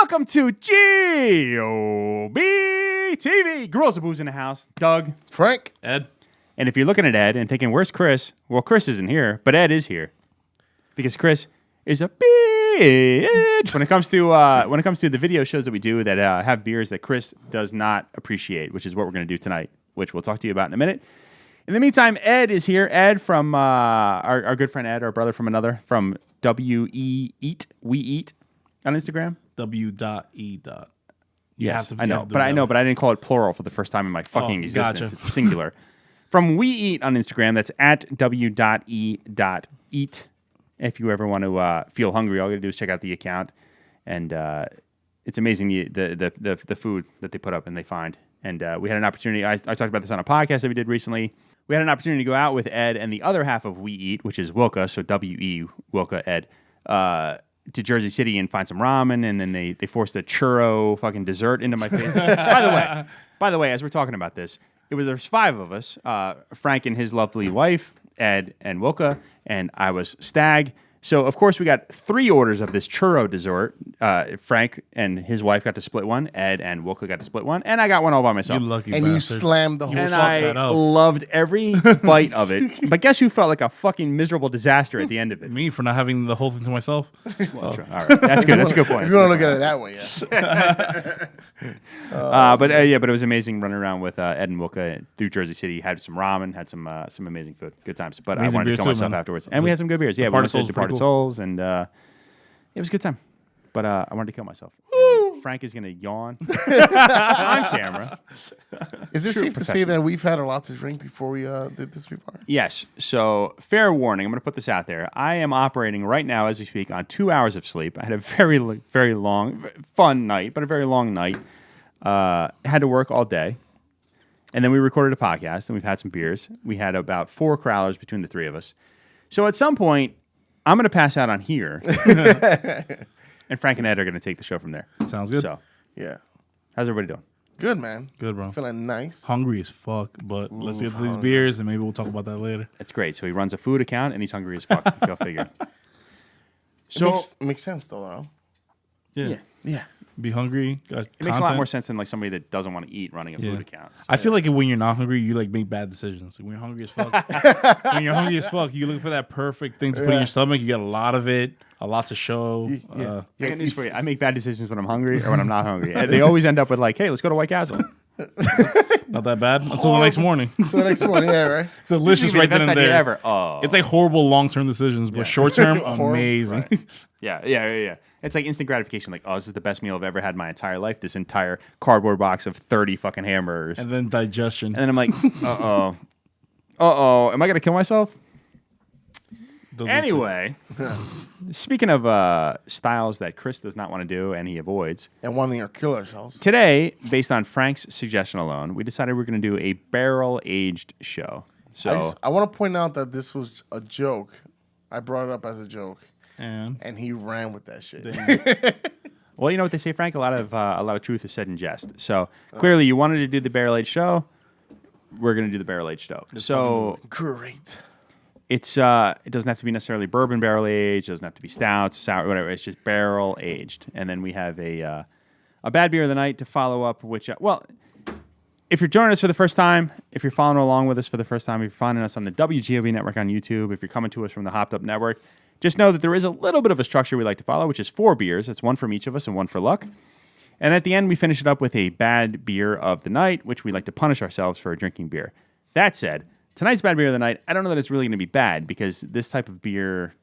Welcome to GoB-TV. Guerrillas of Booze in the house. Doug. Frank. Ed. And if you're looking at Ed and thinking, where's Chris? Well, Chris isn't here, but Ed is here. Because Chris is a bitch. When it comes to the video shows that we do that have beers that Chris does not appreciate, which is what we're going to do tonight, which we'll talk to you about in a minute. In the meantime, Ed is here. Ed from our good friend Ed, our brother from another, from We Eat on Instagram. W.E. Yes, I know, but I didn't call it plural for the first time in my fucking existence. Gotcha. It's singular. From We Eat on Instagram, that's at W.E.eat. If you ever want to feel hungry, all you gotta do is check out the account, and it's amazing the food that they put up and they find. And we had an opportunity. I talked about this on a podcast that we did recently. We had an opportunity to go out with Ed and the other half of We Eat, which is Wilka, so W.E. Wilka Ed, to Jersey City and find some ramen, and then they forced a churro fucking dessert into my face. By the way, as we're talking about this, there's five of us, Frank and his lovely wife, Ed and Wilka, and I was Stag. So, of course, we got 3 orders of this churro dessert. Frank and his wife got to split one. Ed and Wilka got to split one. And I got one all by myself. You lucky And bastard. you slammed the whole And shit. I loved every bite of it. But guess who felt like a fucking miserable disaster at the end of it? Me for not having the whole thing to myself. Well, all right. That's good. That's a good point. If you want to look at it that way, yeah. But it was amazing running around with Ed and Wilka through Jersey City. Had some ramen, had some amazing food, good times. But Amazing I wanted to beer kill too, myself man. afterwards, and we had some good beers. Yeah, we went to Souls, Departed pretty Souls, and it was a good time. But I wanted to kill myself. Frank is gonna yawn on camera. Is it safe to say that we've had a lot to drink before we did this before? Yes. So, fair warning. I'm going to put this out there. I am operating right now, as we speak, on 2 hours of sleep. I had a very, very long, fun night, but a very long night. Had to work all day. And then we recorded a podcast, and we've had some beers. We had about 4 crowlers between the 3 of us. So, at some point, I'm going to pass out on here. And Frank and Ed are going to take the show from there. Sounds good. So, Yeah. how's everybody doing? Good, man. Good, bro. Feeling nice. Hungry as fuck, but let's get to these beers and maybe we'll talk about that later. That's great. So, he runs a food account, and he's hungry as fuck. Go figure. So, Makes sense, though. Yeah. Yeah. Be hungry. Got it makes a lot more sense than like somebody that doesn't want to eat running a food account. So. I feel like when you're not hungry, you like make bad decisions. Like when you're hungry as fuck, you look for that perfect thing to put in your stomach. You got a lot of it, a lot to show. I got news for you. I make bad decisions when I'm hungry or when I'm not hungry. And they always end up with like, hey, let's go to White Castle. Not that bad until the next morning. So the next one, yeah, right? Delicious right then and there. Ever. Oh. It's like horrible long-term decisions, but short-term, amazing. Right. Yeah. It's like instant gratification. Like, oh, this is the best meal I've ever had in my entire life. This entire cardboard box of 30 fucking hamburgers. And then digestion. And then I'm like, am I going to kill myself? Anyway, speaking of styles that Chris does not want to do and he avoids. And wanting to kill ourselves. Today, based on Frank's suggestion alone, we decided we're going to do a barrel-aged show. So I want to point out that this was a joke. I brought it up as a joke. And he ran with that shit. well, you know what they say, Frank? A lot of truth is said in jest. So clearly, you wanted to do the barrel-aged show. We're going to do the barrel-aged show. So Great. it doesn't have to be necessarily bourbon barrel-aged. It doesn't have to be stouts, sour, whatever. It's just barrel-aged. And then we have a bad beer of the night to follow up, which, if you're joining us for the first time, if you're following along with us for the first time, if you're finding us on the WGOB network on YouTube, if you're coming to us from the Hopped Up Network, just know that there is a little bit of a structure we like to follow, which is 4 beers. It's 1 from each of us and 1 for luck. And at the end, we finish it up with a bad beer of the night, which we like to punish ourselves for drinking beer. That said, tonight's bad beer of the night, I don't know that it's really going to be bad because this type of beer,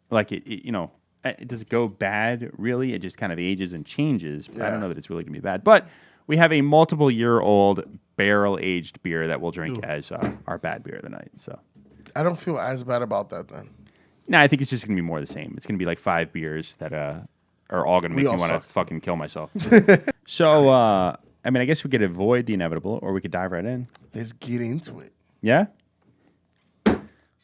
like does it go bad really? It just kind of ages and changes. But I don't know that it's really going to be bad. But we have a multiple-year-old barrel-aged beer that we'll drink as our bad beer of the night. So I don't feel as bad about that then. No, I think it's just going to be more the same. It's going to be like 5 beers that are all going to make me want to fucking kill myself. So, I guess we could avoid the inevitable or we could dive right in. Let's get into it. Yeah?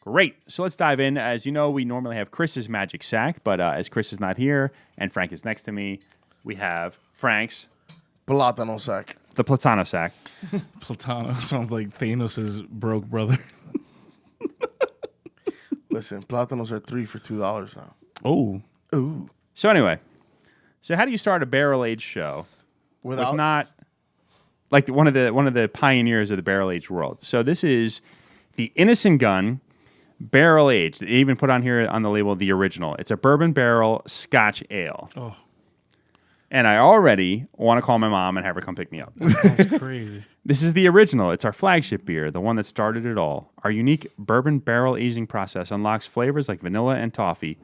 Great. So let's dive in. As you know, we normally have Chris's magic sack, but as Chris is not here and Frank is next to me, we have Frank's Plátano sack. The Platano sack. Platano sounds like Thanos' broke brother. Listen, plátanos are 3 for $2 now. Oh. Ooh. So anyway, So how do you start a barrel-aged show Without with not like one of the pioneers of the barrel-aged world? So this is the Innis and Gunn barrel-aged. They even put on here on the label the original. It's a bourbon barrel Scotch ale. Oh, And I already want to call my mom and have her come pick me up. that's crazy. This is the original. It's our flagship beer, the one that started it all. Our unique bourbon barrel aging process unlocks flavors like vanilla and toffee.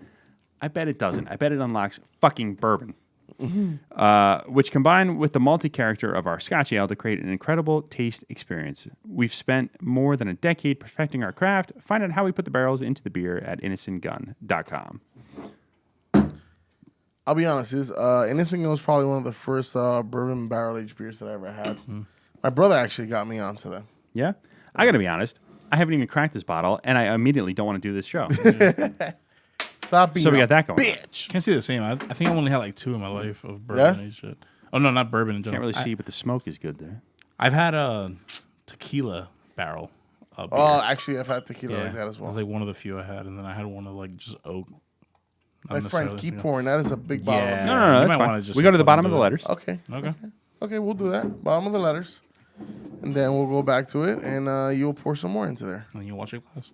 I bet it doesn't. I bet it unlocks fucking bourbon. Which combine with the malty character of our Scotch ale to create an incredible taste experience. We've spent more than a decade perfecting our craft. Find out how we put the barrels into the beer at innocentgun.com. I'll be honest, Innis and Gunn was probably one of the first bourbon barrel aged beers that I ever had. My brother actually got me onto them. Yeah? I got to be honest. I haven't even cracked this bottle, and I immediately don't want to do this show. Stop being So we got that going. bitch. Can't say the same. I think I only had like 2 in my life of bourbon and shit. Oh no, not bourbon in general. Can't really see, but the smoke is good there. I've had a tequila barrel. Beer. Oh, actually, I've had tequila yeah, like that as well. It was like one of the few I had, and then I had one of like just oak. My friend, keep pouring. That is a big bottle. Yeah. No, You that's might fine. wanna just We go to the fucking bottom do of the it. letters. Okay. Okay. We'll do that. Bottom of the letters. And then we'll go back to it, and you'll pour some more into there. And you watch your glass.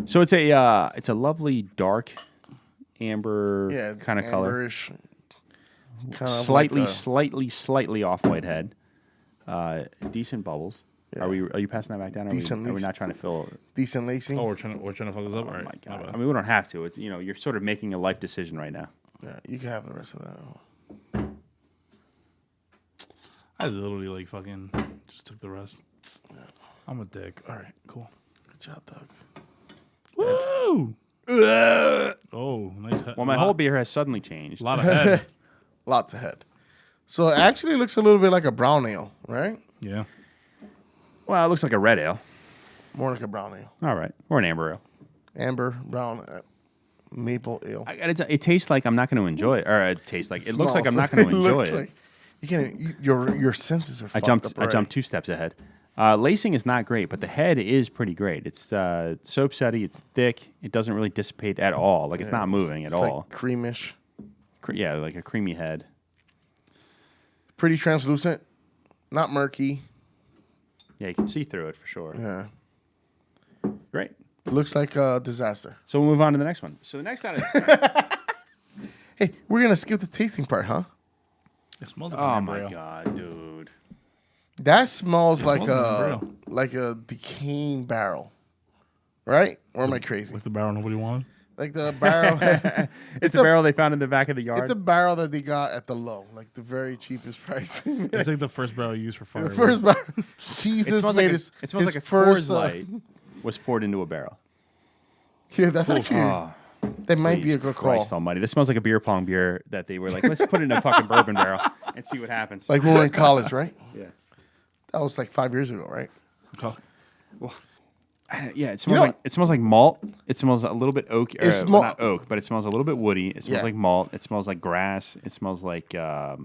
So it's a lovely dark amber Yeah, kind of color. amberish, kind of Slightly off white head. Decent bubbles. Yeah. Are you passing that back down? Decent Are we lace. not trying to fill? decent lacing. Oh, we're trying to fuck this up. All right. My My God. bad. I mean, we don't have to. It's you're sort of making a life decision right now. Yeah, you can have the rest of that. I literally like fucking just took the rest. I'm a dick. All right, cool. Good job, Doug. Woo! Oh, nice head. Well, my whole beer has suddenly changed. lot of head. Lots of head. So it actually looks a little bit like a brown ale, right? Yeah. Well, it looks like a red ale. More like a brown ale. All right, or an amber ale. Amber, brown, maple ale. It tastes like I'm not going to enjoy it, or it tastes like it looks like I'm not going to enjoy looks it. like you can't. Your senses are. I jumped 2 steps ahead. Lacing is not great, but the head is pretty great. It's soapsetty. It's thick. It doesn't really dissipate at all. Like it's not moving at all. Like creamish. Yeah, like a creamy head. Pretty translucent. Not murky. Yeah, you can see through it for sure. Yeah. Great. Looks like a disaster. So we'll move on to the next one. So the next out is Hey, we're gonna skip the tasting part, huh? It smells like oh an my embryo. god, dude. That smells like smells like a decaying barrel, right? Or am I crazy? Like the barrel nobody wanted. Like the barrel. It's a barrel they found in the back of the yard. It's a barrel that they got at the low, like the very cheapest price. It's like the first barrel used for fire. The first barrel. Jesus it smells made like his. it smells his like a first, Coors Light was poured into a barrel. Yeah, that's actually. Oh, that might be a please good call. Christ almighty. This smells like a beer pong beer that they were like, let's put it in a fucking bourbon barrel and see what happens. Like when we were in college, right? Yeah. That was like 5 years ago, right? Yeah, it smells like malt. It smells a little bit oak. Not oak, but it smells a little bit woody. It smells like malt. It smells like grass. It smells like. I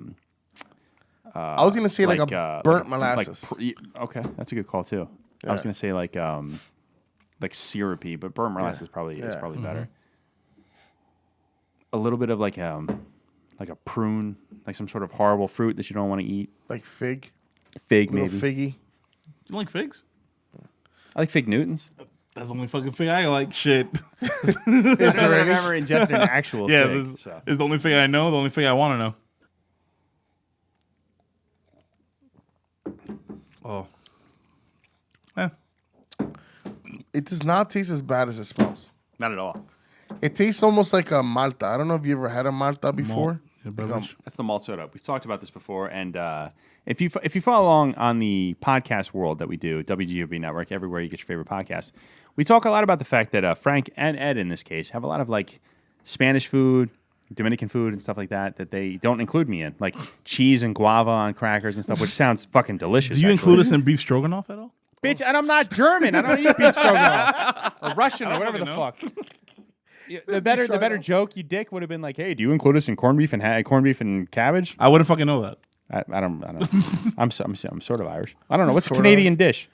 was gonna say like a burnt molasses. Okay, that's a good call too. I was gonna say like syrupy, but burnt molasses is probably better. A little bit of like a prune, like some sort of horrible fruit that you don't want to eat. Like fig. Fig, Little maybe. figgy. You like figs? I like fig Newtons. That's the only fucking fig I like. Shit. Is there I've any? never ingested an actual Yeah, fig. this So. is the only fig I know. The only fig I want to know. Oh. It does not taste as bad as it smells. Not at all. It tastes almost like a Malta. I don't know if you ever had a Malta before. Yeah, beverage. That's the malt soda. We've talked about this before, and if you follow along on the podcast world that we do, WGOB Network, everywhere you get your favorite podcasts, we talk a lot about the fact that Frank and Ed, in this case, have a lot of like Spanish food, Dominican food, and stuff like that they don't include me in, like cheese and guava on crackers and stuff, which sounds fucking delicious. Do you actually. include us in beef stroganoff at all? Bitch, and I'm not German. I don't eat beef stroganoff or Russian or whatever the fuck. The better joke, you dick, would have been like, "Hey, do you include us in corned beef and cabbage?" I wouldn't fucking know that. I don't. I'm sort of Irish. I don't know what's a Sort Canadian dish.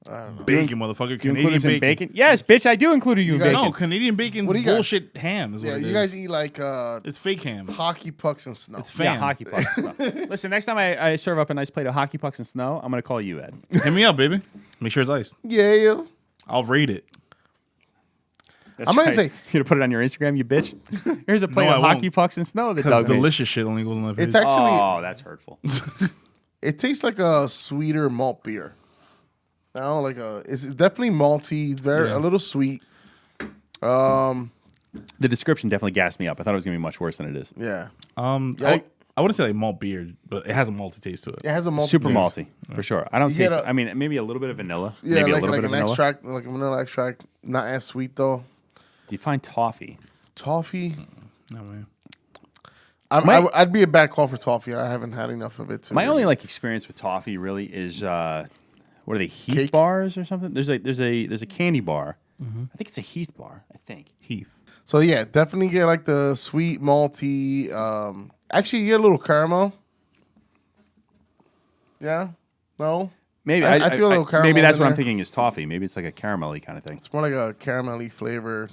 I don't know. Bacon, motherfucker. You include Canadian us in bacon. bacon? Yes, bitch, I do include you in guys- bacon. No, Canadian bacon's What do you got? bullshit ham. Is what Yeah, it you is. guys eat like It's fake ham. hockey pucks and snow. It's fam. Yeah, hockey pucks and snow. Listen, next time I serve up a nice plate of hockey pucks and snow, I'm going to call you, Ed. Hit me up, baby. Make sure it's iced. Yeah. I'll rate it. That's I'm gonna right. say- You're going to put it on your Instagram, you bitch? Here's a plate No, of I hockey won't. pucks and snow that Because Doug made. delicious shit only goes on that page. It's actually Oh, that's hurtful. it tastes like a sweeter malt beer. It's definitely malty. It's a little sweet. The description definitely gassed me up. I thought it was going to be much worse than it is. Yeah. I wouldn't say like malt beer, but it has a malty taste to it. It has a malty Super taste. malty, for sure. I don't You taste get a- I mean, maybe a little bit of vanilla. Yeah, maybe a like little bit of an vanilla. extract, like a vanilla extract. Not as sweet though. Do you find toffee? Toffee. No, man. I'd be a bad call for toffee. I haven't had enough of it. My only experience with toffee really is what are they, Heath Cake? bars or something? There's a candy bar. I think it's a Heath bar. I think. Heath. So yeah, definitely get like the sweet malty. Actually, you get a little caramel. Yeah. No. Maybe I feel a little caramel maybe that's in what I'm there. thinking is toffee. Maybe it's like a caramelly kind of thing. It's more like a caramelly flavored,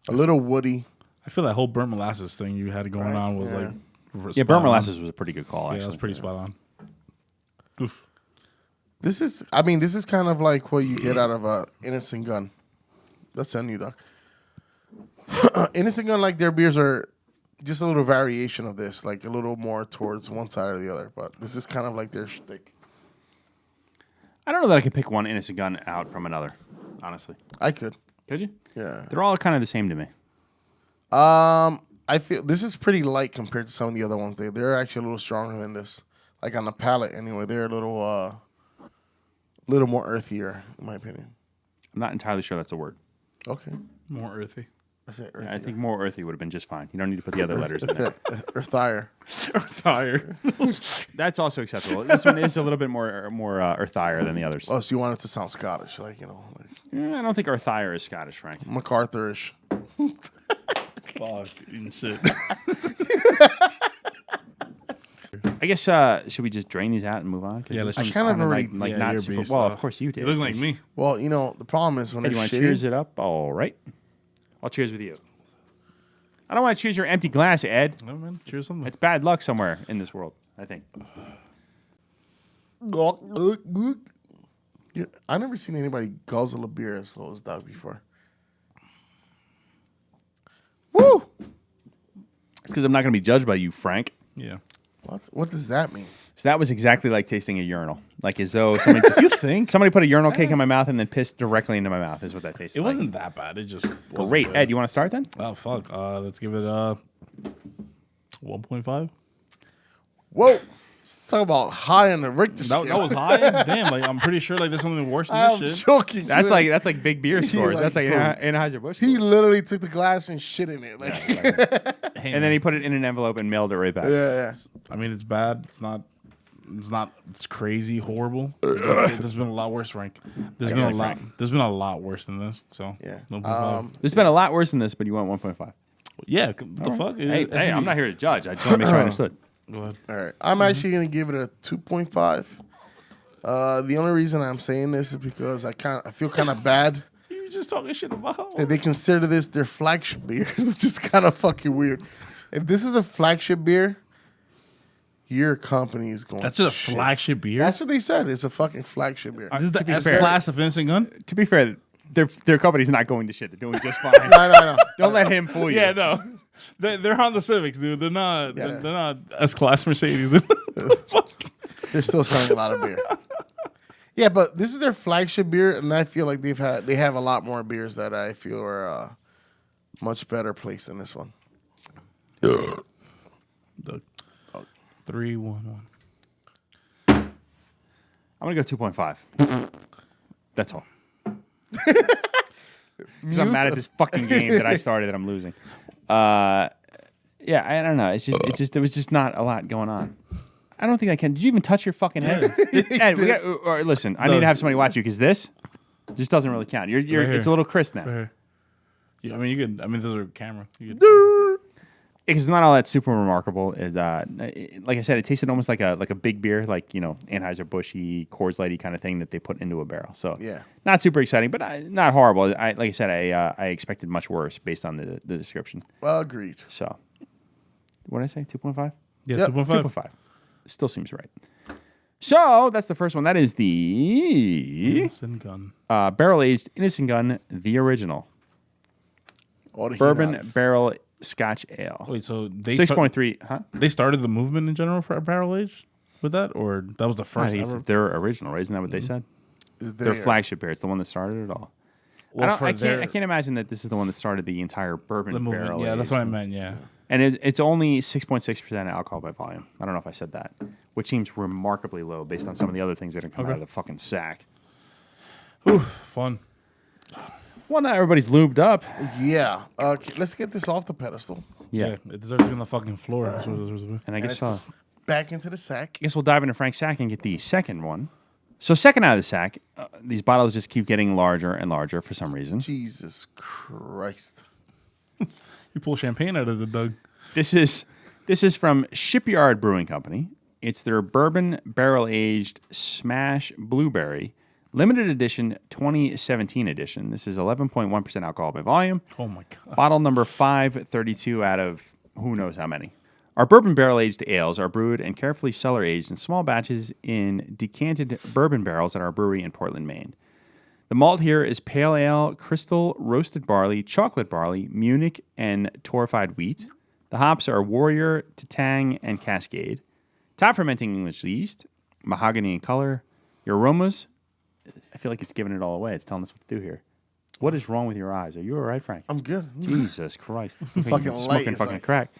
a little woody. I feel that whole burnt molasses thing you had going on was Yeah. like Yeah, spot burnt on. molasses was a pretty good call. Yeah, Actually, that was pretty spot on. Oof. This is kind of like what you get out of a Innocent Gun. That's on you, Doc. Innocent Gun, like their beers are just a little variation of this, like a little more towards one side or the other. But this is kind of like their shtick. I don't know that I could pick one Innocent Gun out from another. Honestly, I could, could you? yeah. They're all kind of the same to me. I feel this is pretty light compared to some of the other ones. They're actually a little stronger than this. Like on the palate, anyway. They're a little more earthier, in my opinion. I'm not entirely sure that's a word. Okay, More earthy. I say earthier. I think more earthy would have been just fine. You don't need to put the other letters in there. Earthier. Fire. That's also acceptable. This one is a little bit more earthier than the others. Oh, so you want it to sound Scottish, like like I don't think earthier is Scottish, Frank. MacArthurish. Fuck and shit. I guess should we just drain these out and move on? 'Cause Yeah, this let's- one's I kind of sounding already- like yeah, not you're a super. beast, Well, though. of course you did. You look like me. Well, the problem is when Hey, do you they're want to cheers shitty. it up? All right. I'll cheers with you. I don't want to cheers your empty glass, Ed. No, man. Cheers something. It's bad luck somewhere in this world, I think. Yeah, I never seen anybody guzzle a beer as slow as that before. Woo! It's because I'm not going to be judged by you, Frank. Yeah. What does that mean? So that was exactly like tasting a urinal. Like as though somebody just, You think? somebody put a urinal cake in my mouth and then pissed directly into my mouth is what that tasted It like. wasn't that bad. It just wasn't Great. good. Ed, you want to start then? Oh, fuck. Let's give it 1.5. Whoa! Let's talk about high on the Richter scale. That was high. Damn, like I'm pretty sure like there's something worse than I'm this shit. joking. That's dude. like big beer scores. like That's like food. Anheuser-Busch. He scores. literally took the glass and shit in it. Like, Hey, And then he put it in an envelope and mailed it right back. yeah. I mean, it's bad. It's crazy horrible. There's been a lot worse, Frank. There's been a Thanks, lot. Frank. There's been a lot worse than this. So Yeah. no problem. There's been a lot worse than this, but you want 1.5. Yeah. The fuck? Hey, I'm not here to judge. I just want to make sure I understood. Go ahead. All right. I'm actually going to give it a 2.5. The only reason I'm saying this is because I feel kind of bad You were just talking shit about. that they consider this their flagship beer. It's just kind of fucking weird. If this is a flagship beer, your company is going. That's to just a shit. flagship beer. That's what they said. It's a fucking flagship beer. This is to the be S fair- class of Innocent Gun. To be fair, their company's not going to shit. They're doing just fine. No. Don't let him fool you. Yeah, no. They're on the Civics, dude. They're not. Yeah. They're not S class Mercedes. They're still selling a lot of beer. Yeah, but this is their flagship beer, and I feel like they have a lot more beers that I feel are much better placed than this one. The 3-1-1. I'm going to go 2.5. That's all. Because I'm mad at this fucking game that I started that I'm losing. Yeah, I don't know. There was just not a lot going on. I don't think I can. Did you even touch your fucking head? Ed, listen, I need to have somebody watch you because this just doesn't really count. You're Right Uh-huh. it's a little crisp now. Right here. Yeah, I mean, you could. I mean, those are camera. You could, It's not all that super remarkable. Like I said, it tasted almost like a big beer, like Anheuser-Busch-y, Coors Light-y kind of thing that they put into a barrel. So not super exciting, but not horrible. Like I said, I expected much worse based on the description. Well, agreed. So what did I say? 2.5? Yeah, Yep. 2.5. 2.5. Still seems right. So that's the first one. That is the Innis and Gunn. barrel-aged Innis and Gunn, the original. Bourbon barrel Scotch ale. Wait, so they 6.3, huh? They started the movement in general for barrel age with that, or that was the I first think ever? it's their original, right? Isn't that what they said? Is Their there- flagship beer. It's the one that started it all. Well, I can't imagine that this is the one that started the entire bourbon the movement. barrel. Yeah, that's aged. what I meant. Yeah. And it's only 6.6% alcohol by volume. I don't know if I said that, which seems remarkably low based on some of the other things that are coming out of the fucking sack. Ooh, fun. Well, not everybody's lubed up. Yeah. Okay, let's get this off the pedestal. Yeah. It deserves to be on the fucking floor. That's what it deserves to be. And I guess Back into the sack. we'll dive into Frank's sack and get the second one. So second out of the sack, these bottles just keep getting larger and larger for some reason. Jesus Christ. You pull champagne out of the Doug. This is from Shipyard Brewing Company. It's their bourbon barrel aged Smash Blueberry limited edition 2017 edition. This is 11.1% alcohol by volume. Oh my god. Bottle number 532 out of who knows how many. Our bourbon barrel aged ales are brewed and carefully cellar aged in small batches in decanted bourbon barrels at our brewery in Portland, Maine. The malt here is pale ale, crystal, roasted barley, chocolate barley, Munich, and torrefied wheat. The hops are Warrior, Tatang, and Cascade. Top fermenting English yeast, mahogany in color. Your aromas, I feel like it's giving it all away. It's telling us what to do here. What is wrong with your eyes? Are you all right, Frank? I'm good. Jesus Christ. Fucking You've been light smoking is fucking like- crack.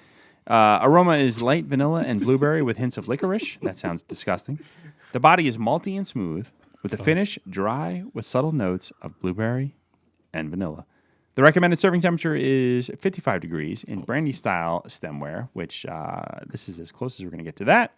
Aroma is light vanilla and blueberry with hints of licorice. That sounds disgusting. The body is malty and smooth, with the finish dry with subtle notes of blueberry and vanilla. The recommended serving temperature is 55 degrees in brandy style stemware, which this is as close as we're going to get to that.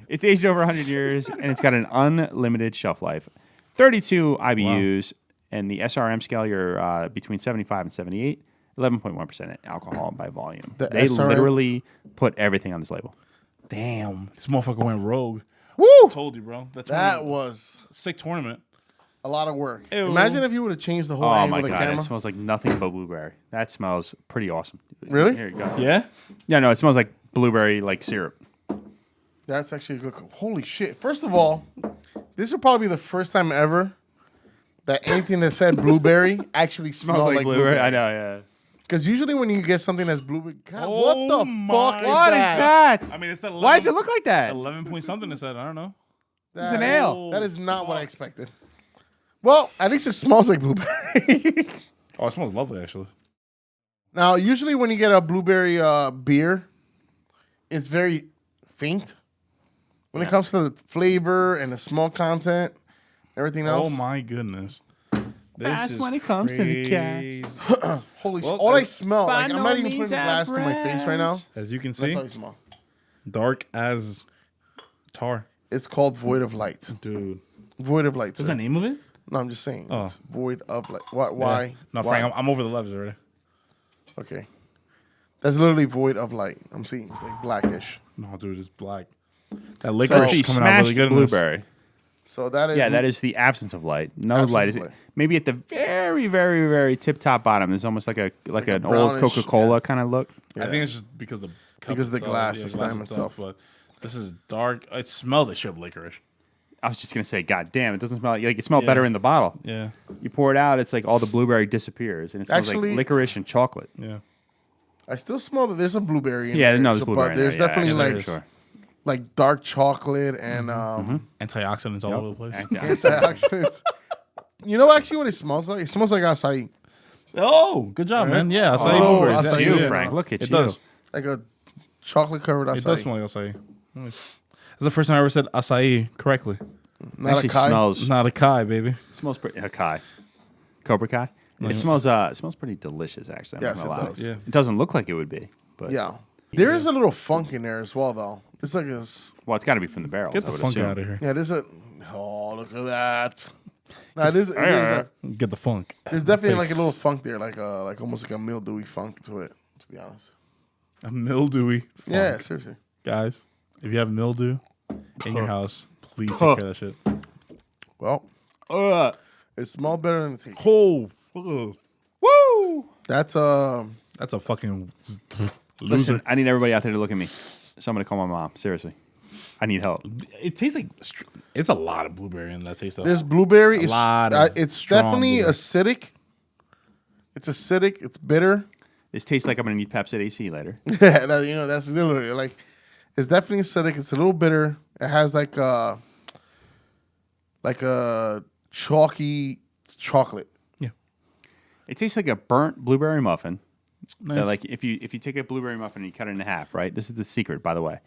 It's aged over 100 years, and it's got an unlimited shelf life. 32 IBUs, and the SRM scale, you're between 75 and 78. 11.1% alcohol by volume. They SRM literally put everything on this label. Damn. This motherfucker went rogue. Woo! Told you, bro. That was sick tournament. a lot of work. Ew. Imagine if you would have changed the whole Oh angle my of the god, camera. it smells like nothing but blueberry. That smells pretty awesome. Really? Here you go. Yeah? Yeah, no, it smells like blueberry like syrup. That's actually a good. Holy shit! First of all, this will probably be the first time ever that anything that said blueberry actually smells like blueberry. I know, yeah. Because usually when you get something that's blueberry, God, Oh what the my fuck is What is that? that? I mean, it's the 11, Why does it look like that? 11 point something it said. I don't know. It's an ale. That is not what I expected. Well, at least it smells like blueberry. Oh, it smells lovely, actually. Now, usually when you get a blueberry beer, it's very faint. When it comes to the flavor and the small content, everything else. Oh, my goodness. Fast is when it comes to the cat. crazy. Holy shit. Well, All I smell, by like, I no might even put means the glass to my face right now. As you can That's see, how you smell. dark as tar. It's called Void of Light. Dude. Void of Light. What's the Sir. name of it? No, I'm just saying. Oh. It's Void of Light. Why? Yeah. No, Why? Frank, I'm over the letters already. Okay. That's literally Void of Light. I'm seeing it's like blackish. No, dude, it's black. That licorice The is coming out smashed really good in this. blueberry. So that is. Yeah, that is the absence of light. No Absence light. of light. Maybe at the very, very, very tip top bottom. There's almost like an old brownish, Coca-Cola kind of look. Yeah. I think it's just because the cup Because of the itself, glass, yeah, the glass stem itself. But this is dark. It smells like straight licorice. I was just gonna say, God damn, it doesn't smell like it smelled better in the bottle. Yeah, You pour it out, it's like all the blueberry disappears, and it smells Actually- like licorice and chocolate. yeah. I still smell that there's a blueberry in Yeah, there. no, there's So, blueberry. But in there's there. definitely Yeah, like sure. like dark chocolate and Antioxidants all Yep. over the place. antioxidants. You know actually what it smells like? It smells like acai. Oh, good job, man. Yeah, acai Oh, blueberries. acai, You, yeah. Frank, look at It you. does. Like a chocolate covered acai. It does smell like acai. Nice. It's the first time I ever said acai correctly. Not Actually acai. smells Not acai, baby. smells pretty Kai. Cobra Kai. It smells pretty delicious actually. I'm not Yes, gonna it lie. does. Yeah. It doesn't look like it would be, but Yeah. There is a little funk in there as well, though. It's like a. well, it's got to be from the barrels. Get I the would funk assume. out of here. Yeah, there's a. Oh, look at that. No, it is Get the funk. there's definitely like a little funk there, like almost like a mildewy funk to it. To be honest. A mildewy funk. Yeah, seriously. Guys, if you have mildew in your house, please take care of that shit. Well, it smells better than it tastes. Oh, Woo! That's that's a fucking loser. Listen, I need everybody out there to look at me. So I'm gonna call my mom. Seriously, I need help. It tastes like it's a lot of blueberry in that taste. Though. there's blueberry. It's lot of it's strong definitely blueberry. acidic. It's acidic. It's bitter. This tastes like I'm gonna need Pepsi AC later. Yeah, that's literally like it's definitely acidic. It's a little bitter. It has like a chalky chocolate. Yeah, It tastes like a burnt blueberry muffin. nice. That, like if you take a blueberry muffin and you cut it in half, right? This is the secret, by the way.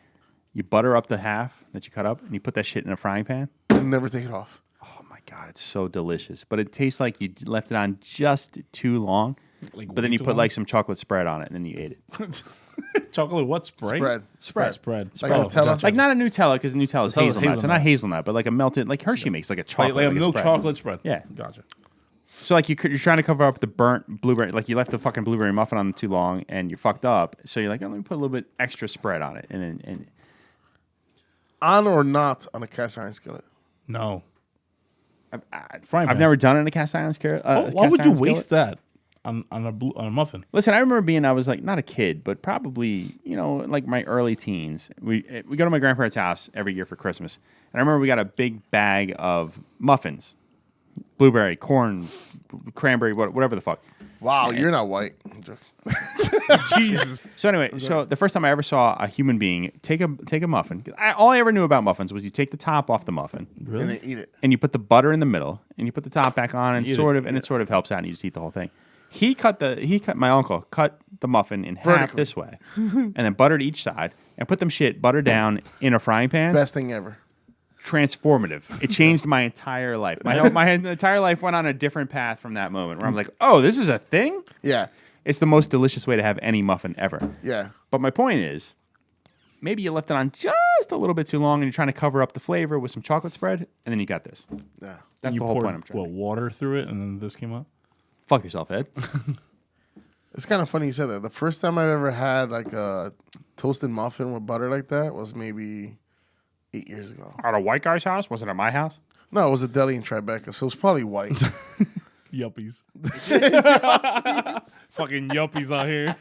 You butter up the half that you cut up and you put that shit in a frying pan. And never take it off. Oh my god, it's so delicious. But it tastes like you left it on just too long. Like But then way you too put long? like some chocolate spread on it and then you ate it. Chocolate what spread? Spread. Spread. Like Oh, Nutella? gotcha. Like not a Nutella because Nutella is Nutella's hazelnut. So hazelnut. not hazelnut, but like a melted, like Hershey makes like a chocolate. like a like milk spread. chocolate spread. Yeah. Gotcha. So like you're trying to cover up the burnt blueberry, like you left the fucking blueberry muffin on too long and you're fucked up. So you're like, oh, let me put a little bit extra spread on it, and On or not on a cast iron skillet? No. I've Frying pan. never done it in a cast iron skillet. Why would you waste that on a muffin? Listen, I remember I was like not a kid, but probably like my early teens. We go to my grandparents' house every year for Christmas, and I remember we got a big bag of muffins, blueberry, corn, cranberry, whatever the fuck. Wow, you're not white. Jesus. So anyway, so the first time I ever saw a human being take a muffin, all I ever knew about muffins was you take the top off the muffin And then eat it. and you put the butter in the middle and you put the top back on and Eat it sort of helps out and you just eat the whole thing. My uncle cut the muffin in half Vertically. this way and then buttered each side and put them butter down in a frying pan. Best thing ever. Transformative. It changed my entire life. My entire life went on a different path from that moment where I'm like, oh, this is a thing? Yeah. It's the most delicious way to have any muffin ever. Yeah. But my point is, maybe you left it on just a little bit too long and you're trying to cover up the flavor with some chocolate spread, and then you got this. Yeah. That's You the whole poured, point I'm trying to make. water through it, and then this came out? Fuck yourself, Ed. It's kind of funny you said that. The first time I ever had like a toasted muffin with butter like that was maybe 8 years ago. At a white guy's house? Was it at my house? No, it was a deli in Tribeca, so it's probably white. Yuppies. Fucking yuppies out here.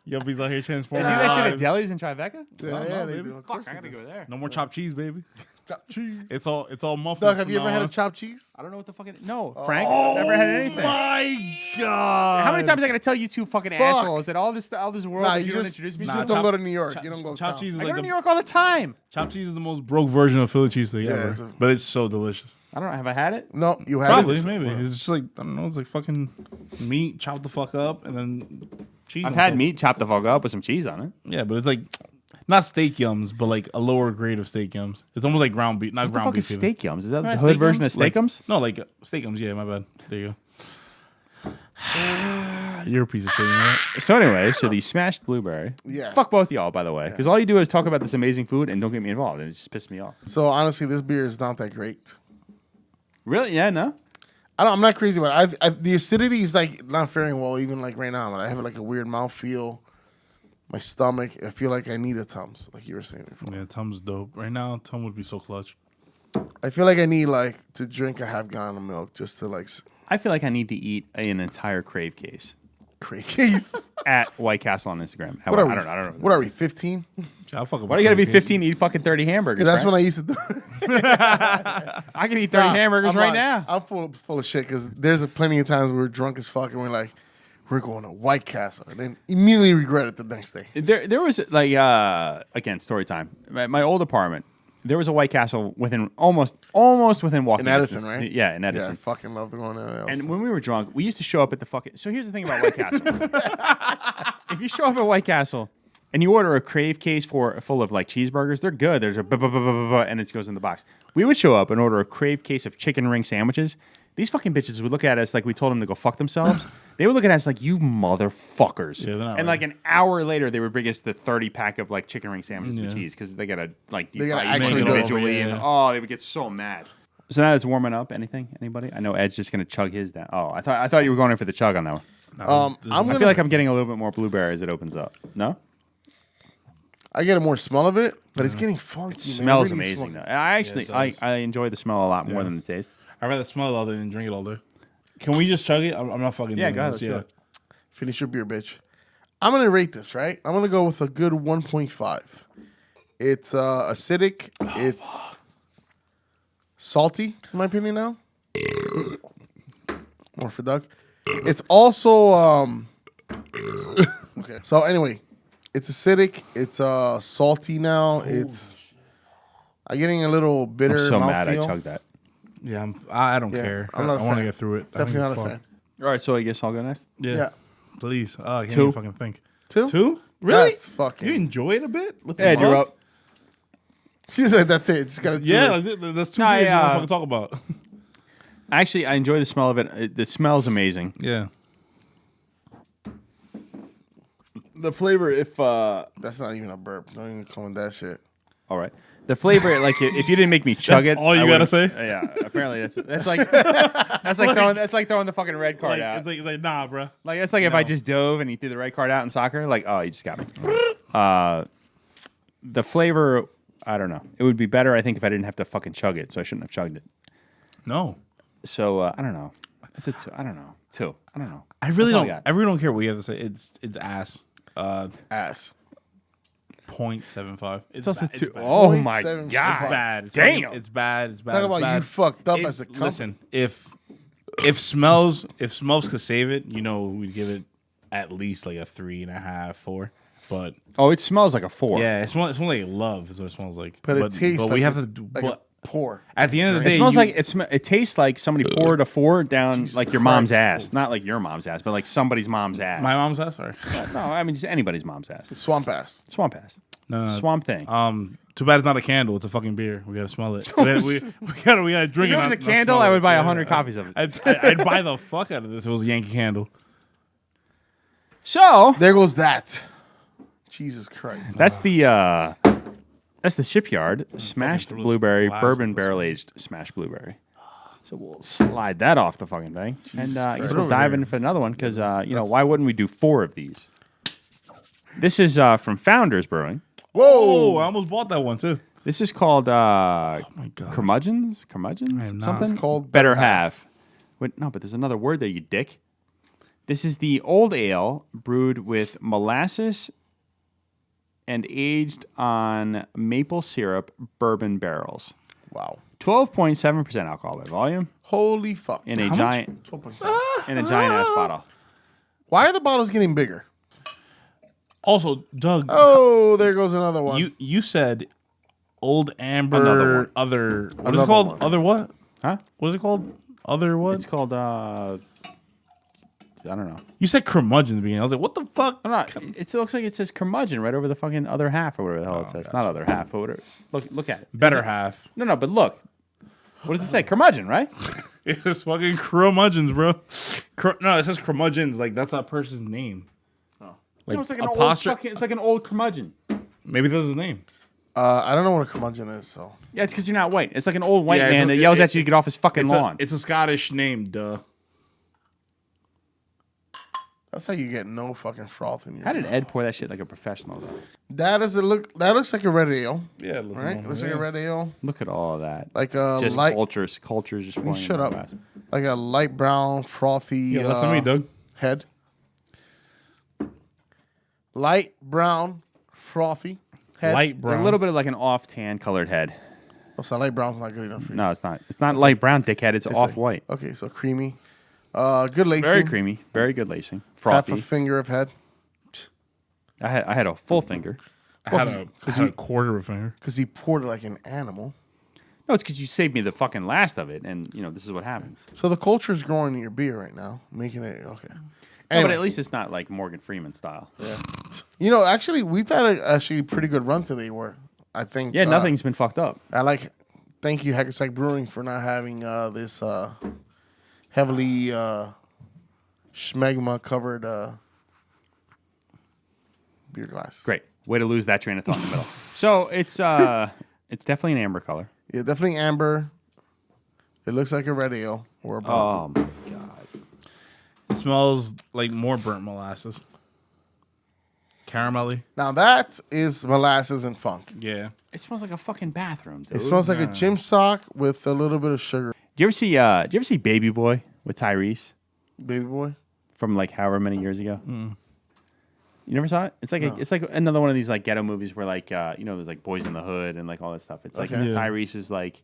Yuppies out here They transforming. do that shit at lives. delis in Tribeca? yeah, they baby. do. Of Fuck, course I they gotta do. go there. No more chopped cheese, baby. Chopped cheese. It's all muffins. Doug, have you from ever now had a on. chopped cheese? I don't know what the fuck it is. No, Frank, I've never had anything. My God. How many times I gotta tell you two fucking assholes that all this world Nah, that you you don't just, introduce you me just to? don't go to New York. You don't go Chopped south. cheese is I go like to the New York all the time. chopped cheese is the most broke version of Philly cheesesteak Yeah, ever, it's a- but it's so delicious. I don't know. Have I had it? No, you have Probably, it. maybe. It's just like, I don't know, it's like fucking meat chopped the fuck up and then cheese. I've on had top. meat chopped the fuck up with some cheese on it. Yeah, but it's like not steak yums, but like a lower grade of steak yums. It's almost like ground beef, not What the ground fuck is beef. even. steak yums? Is that the Right, hood steak version of yums? Like- steakums? No, like steak yums. Yeah, my bad. There you go. You're a piece of shit, you know that? So anyway, these smashed blueberry. Yeah. Fuck both of y'all, by the way, because all you do is talk about this amazing food and don't get me involved, and it just pisses me off. So honestly, this beer is not that great. Really? Yeah. No. I'm not crazy about it. The acidity is like not faring well, even like right now. I have like a weird mouthfeel. My stomach, I feel like I need a Tums, like you were saying before. Yeah, Tum's dope. Right now, Tum would be so clutch. I feel like I need like to drink a half gallon of milk just to like I feel like I need to eat an entire Crave case craze. at White Castle on Instagram. What are we? I don't know. What are we? 15? Why do you gotta be 15 to eat fucking 30 hamburgers? That's Frank? when I used to do. I can eat 30 hamburgers right now. I'm full of shit because there's plenty of times we're drunk as fuck and we're like, we're going to White Castle, and then immediately regret it the next day. There was like again story time. My old apartment. There was a White Castle within almost within walking In Edison, distance. right? Yeah, in Yeah, I Edison. fucking love going there. That was And fun. when we were drunk, we used to show up at the fucking. So here's the thing about White Castle. If you show up at White Castle and you order a Crave case full of like cheeseburgers, they're good. There's a and it goes in the box. We would show up and order a Crave case of chicken ring sandwiches. These fucking bitches would look at us like we told them to go fuck themselves. They would look at us like, you motherfuckers. Yeah, they're not and like right. an hour later, they would bring us the 30 pack of like chicken ring sandwiches with cheese because they gotta like deep They gotta fry each actually one do it. individually. Yeah. And oh, they would get so mad. So now it's warming up. Anybody? I know Ed's just gonna chug his down. Oh, I thought you were going in for the chug on that one. I'm I gonna. feel like I'm getting a little bit more blueberry as it opens up. No, I get a more smell of it, but it's getting funky. it smells really amazing though. smoky. I actually Yeah, it does. I enjoy the smell a lot more than the taste. I'd rather smell it all day than drink it all day. Can we just chug it? I'm not fucking Yeah, doing go ahead, this. let's do Yeah. it. Finish your beer, bitch. I'm gonna rate this, right? I'm gonna go with a good 1.5. It's acidic. It's salty, in my opinion. Now, more for Doug. It's also okay. So anyway, it's acidic. It's salty now. I'm getting a little bitter. I'm so mad I mouthfeel. chugged that. Yeah, I don't Yeah, care. I'm not a I want to fan. get through it. I Definitely don't not a give fan. All right, so I guess I'll go next. Yeah. Yeah. Please. Oh, I can't Two. even fucking think. Two? Two? Really? That's fucking. You enjoy it a bit? What the Ed, you're fuck? up. She said that's it. Just gotta. Yeah, like, that's two No, beers you yeah. want to fucking talk about. Actually, I enjoy the smell of it. The smell's amazing. Yeah. The flavor, if That's not even a burp. Don't even call it that shit. all right, the flavor, like if you didn't make me chug That's it, all you I gotta would've- say? Yeah, apparently that's like throwing the fucking red card Like, out. it's like, nah, bro. Like it's like if I just dove and he threw the red card out in soccer. Like, oh, you just got me. The flavor, I don't know. It would be better, I think, if I didn't have to fucking chug it. So I shouldn't have chugged it. No. So I don't know. It's a two. I don't know. Two. I don't know. I really That's all I don't. got. I really don't care what you have to say. It's ass. Ass. 0.75. It's also bad. two. Bad. Oh my 0.75. It's god! bad. It's Damn. fucking- It's bad. It's bad. Talk it's about bad. you fucked up as a company. Listen, if smells could save it, we'd give it at least like a 3.5, 4. But Oh, it smells like a 4. yeah, it smells like love is what it smells like. But it tastes But like we have a- to do. like but a pour. at the end of the It day, smells like it tastes like somebody poured a 4 down Jesus like your mom's Christ. ass. Not like your mom's ass, but like somebody's mom's ass. my mom's ass. Sorry. No, I mean just anybody's mom's ass. Swamp ass. Swamp ass. No. Swamp thing. Too bad it's not a candle. It's a fucking beer. We gotta smell it. We gotta drink If it. it was a not candle, smell I it. would buy Yeah. 100 copies of it. I'd buy the fuck out of this if it was a Yankee Candle. So There goes that. Jesus Christ. that's the Shipyard smashed threw this blueberry glass bourbon at this barrel aged smashed blueberry. So we'll slide that off the fucking thing, and I guess Christ. we'll dive in for another one because why wouldn't we do 4 of these? This is from Founders Brewing. Whoa! I almost bought that one too. This is called my God. Curmudgeons? I am not. Something? It's called Better Better Half. Wait, no, but there's another word there, you dick. This is the old ale brewed with molasses and aged on maple syrup bourbon barrels. Wow. 12.7% alcohol by volume Holy fuck. in a How much? giant 12.7. ass bottle. Why are the bottles getting bigger? Also, Doug, Oh, there goes another one. you said old amber. Another one. Other. What is Another it called? one. Other what? Huh? What is it called? Other what? It's called I don't know. You said curmudgeon in the beginning. I was like, what the fuck? I'm not. It looks like it says curmudgeon right over the fucking other half or whatever the hell it says. Not other half, but whatever. Look at it. Better half. No, but look. What does it say? Curmudgeon, right? It's fucking curmudgeons, bro. No, it says curmudgeons. Like that's that person's name. Like No, it's like an old apostro- fucking. It's like an old curmudgeon. Maybe that's his name. I don't know what a curmudgeon is, so. Yeah, it's because you're not white. It's like an old white Yeah, it's man a- that yells it- at you to get off his fucking It's lawn. it's a Scottish name, duh. That's how you get no fucking froth in your. How did Ed pour that shit like a professional though? That looks like a red ale, Yeah, right? Looks like a red ale, Look at all of that. like a Just light, cultures just pouring shut in up. the glass. like a light brown frothy. Yeah, listen to me, Doug. Head. Light brown frothy head. Light A brown. little bit of like an off tan colored head. Oh, so light brown's not good enough for you. No, it's not. It's not light brown, dickhead. It's It's off like- white. Okay, so creamy. Good lacing. Very creamy. Very good lacing. Half Frothy. a finger of head. I had a full finger. I had a quarter of a finger. Because he poured it like an animal. No, it's because you saved me the fucking last of it, and this is what happens. So the culture is growing in your beer right now, making it okay. No, Anyway, but at least it's not like Morgan Freeman style. yeah. Actually, we've had a pretty good run today. Where I think Yeah, nothing's been fucked up. Thank you, Hackensack Brewing, for not having this heavily schmegma covered beer glass. Great. Way to lose that train of thought in the middle. So it's definitely an amber color. Yeah, definitely amber. It looks like a red ale or a Oh bourbon. my god. It smells like more burnt molasses. Caramelly. Now that is molasses and funk. Yeah. It smells like a fucking bathroom, dude. It smells like a gym sock with a little bit of sugar. Do you ever see Baby Boy with Tyrese Baby boy. from like however many years ago? You never saw it? It's like it's like another one of these like ghetto movies where like there's like Boys in the Hood and like all that stuff. It's like Okay. Tyrese is like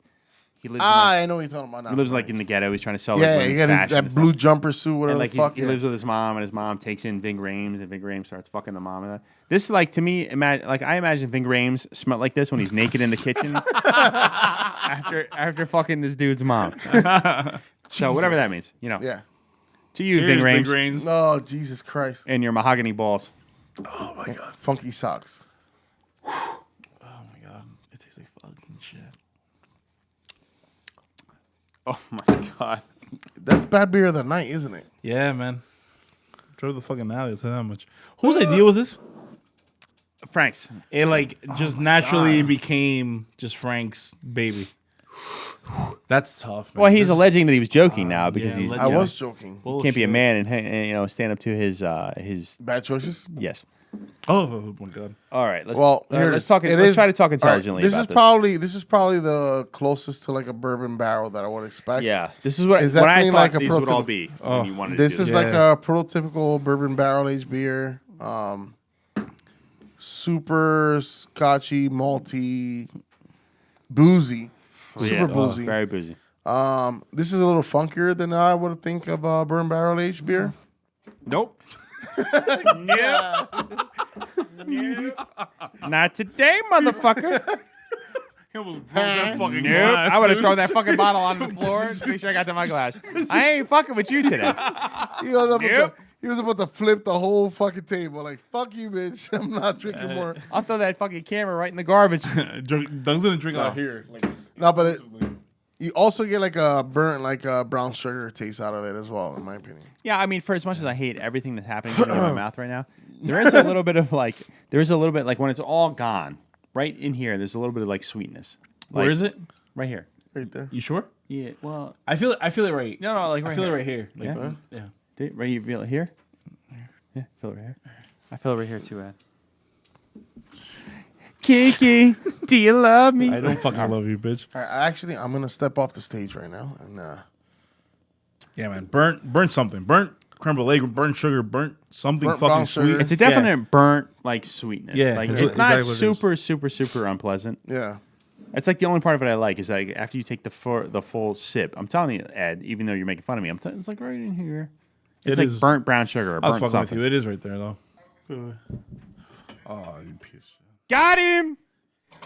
he lives. I know what you're talking about now. He lives like in the ghetto. He's trying to sell like yeah, women's you got fashion that and blue stuff. jumper suit, whatever And like the fuck. he lives with his mom, and his mom takes in Ving Rhames, and Ving Rhames starts fucking the mom. And this like to me, I imagine Ving Rhames smelled like this when he's naked in the kitchen after fucking this dude's mom. So whatever that means, Yeah. To you, Cheers, Ving Big Rhames, Rains. Oh, Jesus Christ. and your mahogany balls. Oh my god. Funky socks. Oh my god. It tastes like fucking shit. Oh my god. That's bad beer of the night, isn't it? Yeah, man. Drove the fucking alley. I'll tell you that much. Whose idea was this? Frank's. It like just naturally became just Frank's baby. That's tough, man. Well, he's This- alleging that he was joking now because yeah, he's alleging. I was joking. can't be a Bullshit. man and stand up to his Bad choices? yes. Oh my god. All right, let's Well, here it let's is. talk. It Let's is- try to talk all right, intelligently this about is this. This is probably the closest to like a bourbon barrel that I would expect. Yeah, this is what Is what I definitely thought like a these would all prototyp- be Oh, when you wanted This to do is this. like a prototypical bourbon barrel aged beer. Super scotchy, malty, boozy. Super boozy. very boozy. This is a little funkier than I would think of a bourbon barrel aged beer. Nope. Nope. Not today, motherfucker. He almost broke that fucking Nope. glass, I would have dude. thrown that fucking bottle on the floor to make sure I got to my glass. I ain't fucking with you today. He was about to flip the whole fucking table. Like, fuck you, bitch. I'm not drinking more. I'll throw that fucking camera right in the garbage. Doug's gonna drink out here. Like, No, but you also get like a burnt, like a brown sugar taste out of it as well, in my opinion. Yeah, I mean, for as much as I hate everything that's happening to me in my mouth right now, there is a little bit of like, when it's all gone, right in here, there's a little bit of like sweetness. where is it? Right here. Right there. You sure? Yeah, well, I feel it right. no, like right I feel here. it right here. Like, Yeah? yeah. Right, you feel it here? Yeah, feel it right here. I feel it right here too, Ed. Kiki, do you love me? I don't fucking love you, bitch. All right, I'm going to step off the stage right now. And Yeah, man. Burnt something. Burnt creme brulee, burnt sugar, burnt something Burnt fucking brown sweet. sugar. It's a definite burnt like sweetness. Yeah, like that's it's what- not exactly what it is. super unpleasant. yeah. It's like the only part of it I like is like after you take the full sip. I'm telling you, Ed, even though you're making fun of me, it's like right in here. It's It like is. burnt brown sugar or I was burnt fucking with something. you. It is right there, though. Oh, you piece of shit. Got him.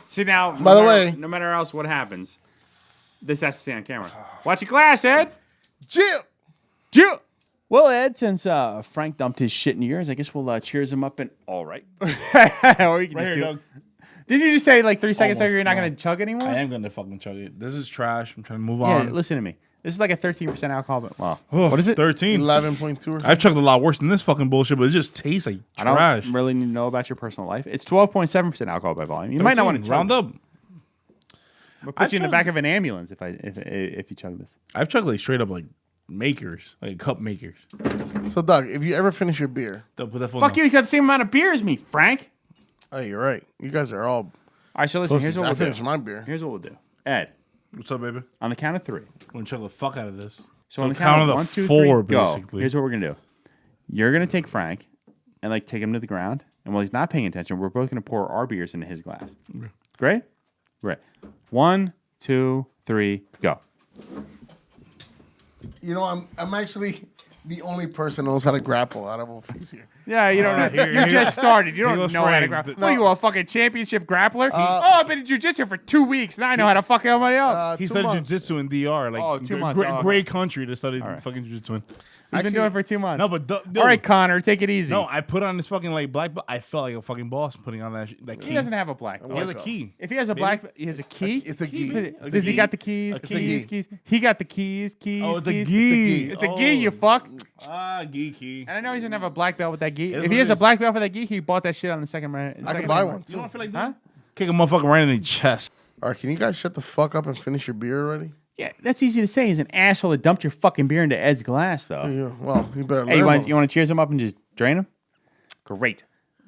See now. By the way- no matter else what happens, this has to stay on camera. Watch your glass, Ed. Jill! Well, Ed, since Frank dumped his shit in yours, I guess we'll cheers him up and all right. Or you can Right just here, do. Doug. Did you just say like 3 seconds ago Almost, you're not no. going to chug anymore? I am gonna fucking chug it. This is trash. I'm trying to move Yeah, on. listen to me. This is like a 13% alcohol, but well, Oh, what is it? 13. 11.2 or something. I've chugged a lot worse than this fucking bullshit, but it just tastes like I don't trash. really need to know about your personal life. It's 12.7% alcohol by volume. You might not want to round up. We'll put I've you in the chugged- back of an ambulance if you chug this. I've chugged like straight up like makers, like cup makers. So, Doug, if you ever finish your beer, They'll put that phone Fuck down. you got the same amount of beer as me, Frank. oh, you're right. You guys are all. All right, so listen. Here's pussies. what I we'll finished do. my beer. Here's what we'll do. Ed, What's up, baby? on the count of 3. I'm gonna chug the fuck out of this. So on the count of 1, 2, 3, 4, go. basically. Here's what we're gonna do. You're gonna take Frank and like take him to the ground, and while he's not paying attention, we're both gonna pour our beers into his glass. Great? Great. 1, 2, 3, go. You know, I'm actually the only person who knows how to grapple out of all these here. Yeah, you don't know. here- You here- just started. You here don't goes know how to Frank. grapple. No. What are you, a fucking championship grappler? I've been in jiu-jitsu for 2 weeks. Now I know how to fuck everybody up. He 2 studied months. jiu-jitsu in DR. Like, Oh, 2 months. Great, Oh, great country to study right. fucking jiu-jitsu in. He's been doing it for 2 months. No, but all right, Connor, take it easy. No, I put on this fucking like black belt. I felt like a fucking boss putting on that key. He doesn't have a black belt. He has a belt. key. If he has a black, he has a key. It's a key. Does he got the keys? A Keys, key. keys. He got the keys. Oh, it's a keys. gi. It's a gi, you fuck. Ah, geeky. And I know he doesn't have a black belt with that gi. It is If what he has it a is. black belt for that gi, he bought that shit on the second round. I can buy one You too. don't feel like Huh? that? Kick a motherfucker right in the chest. All right, can you guys shut the fuck up and finish your beer already? Yeah, that's easy to say. As an asshole that dumped your fucking beer into Ed's glass, though. Yeah, well, you better Hey, learn. you want to cheers him up and just drain him? Great.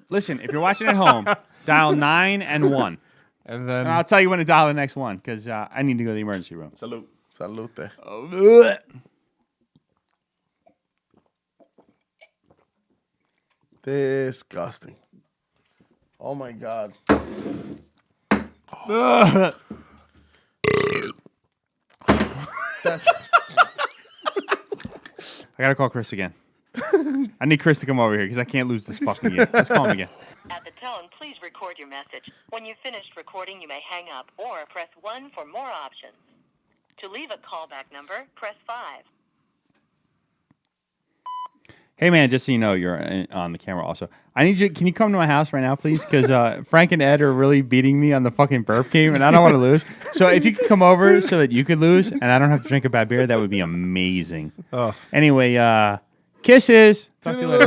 Listen, if you're watching at home, dial 9 and 1. And then And I'll tell you when to dial the next one because I need to go to the emergency room. salute. Salute. Disgusting. Oh my god. That's I gotta call Chris again. I need Chris to come over here because I can't lose this fucking game. Let's call him again. At the tone, please record your message. When you've finished recording, you may hang up or press 1 for more options. To leave a callback number, press 5. Hey man, just so you know, you're on the camera also. I need you. Can you come to my house right now, please? Because Frank and Ed are really beating me on the fucking burp game, and I don't want to lose. So if you could come over so that you could lose, and I don't have to drink a bad beer, that would be amazing. Oh. Anyway, kisses. Talk to you later.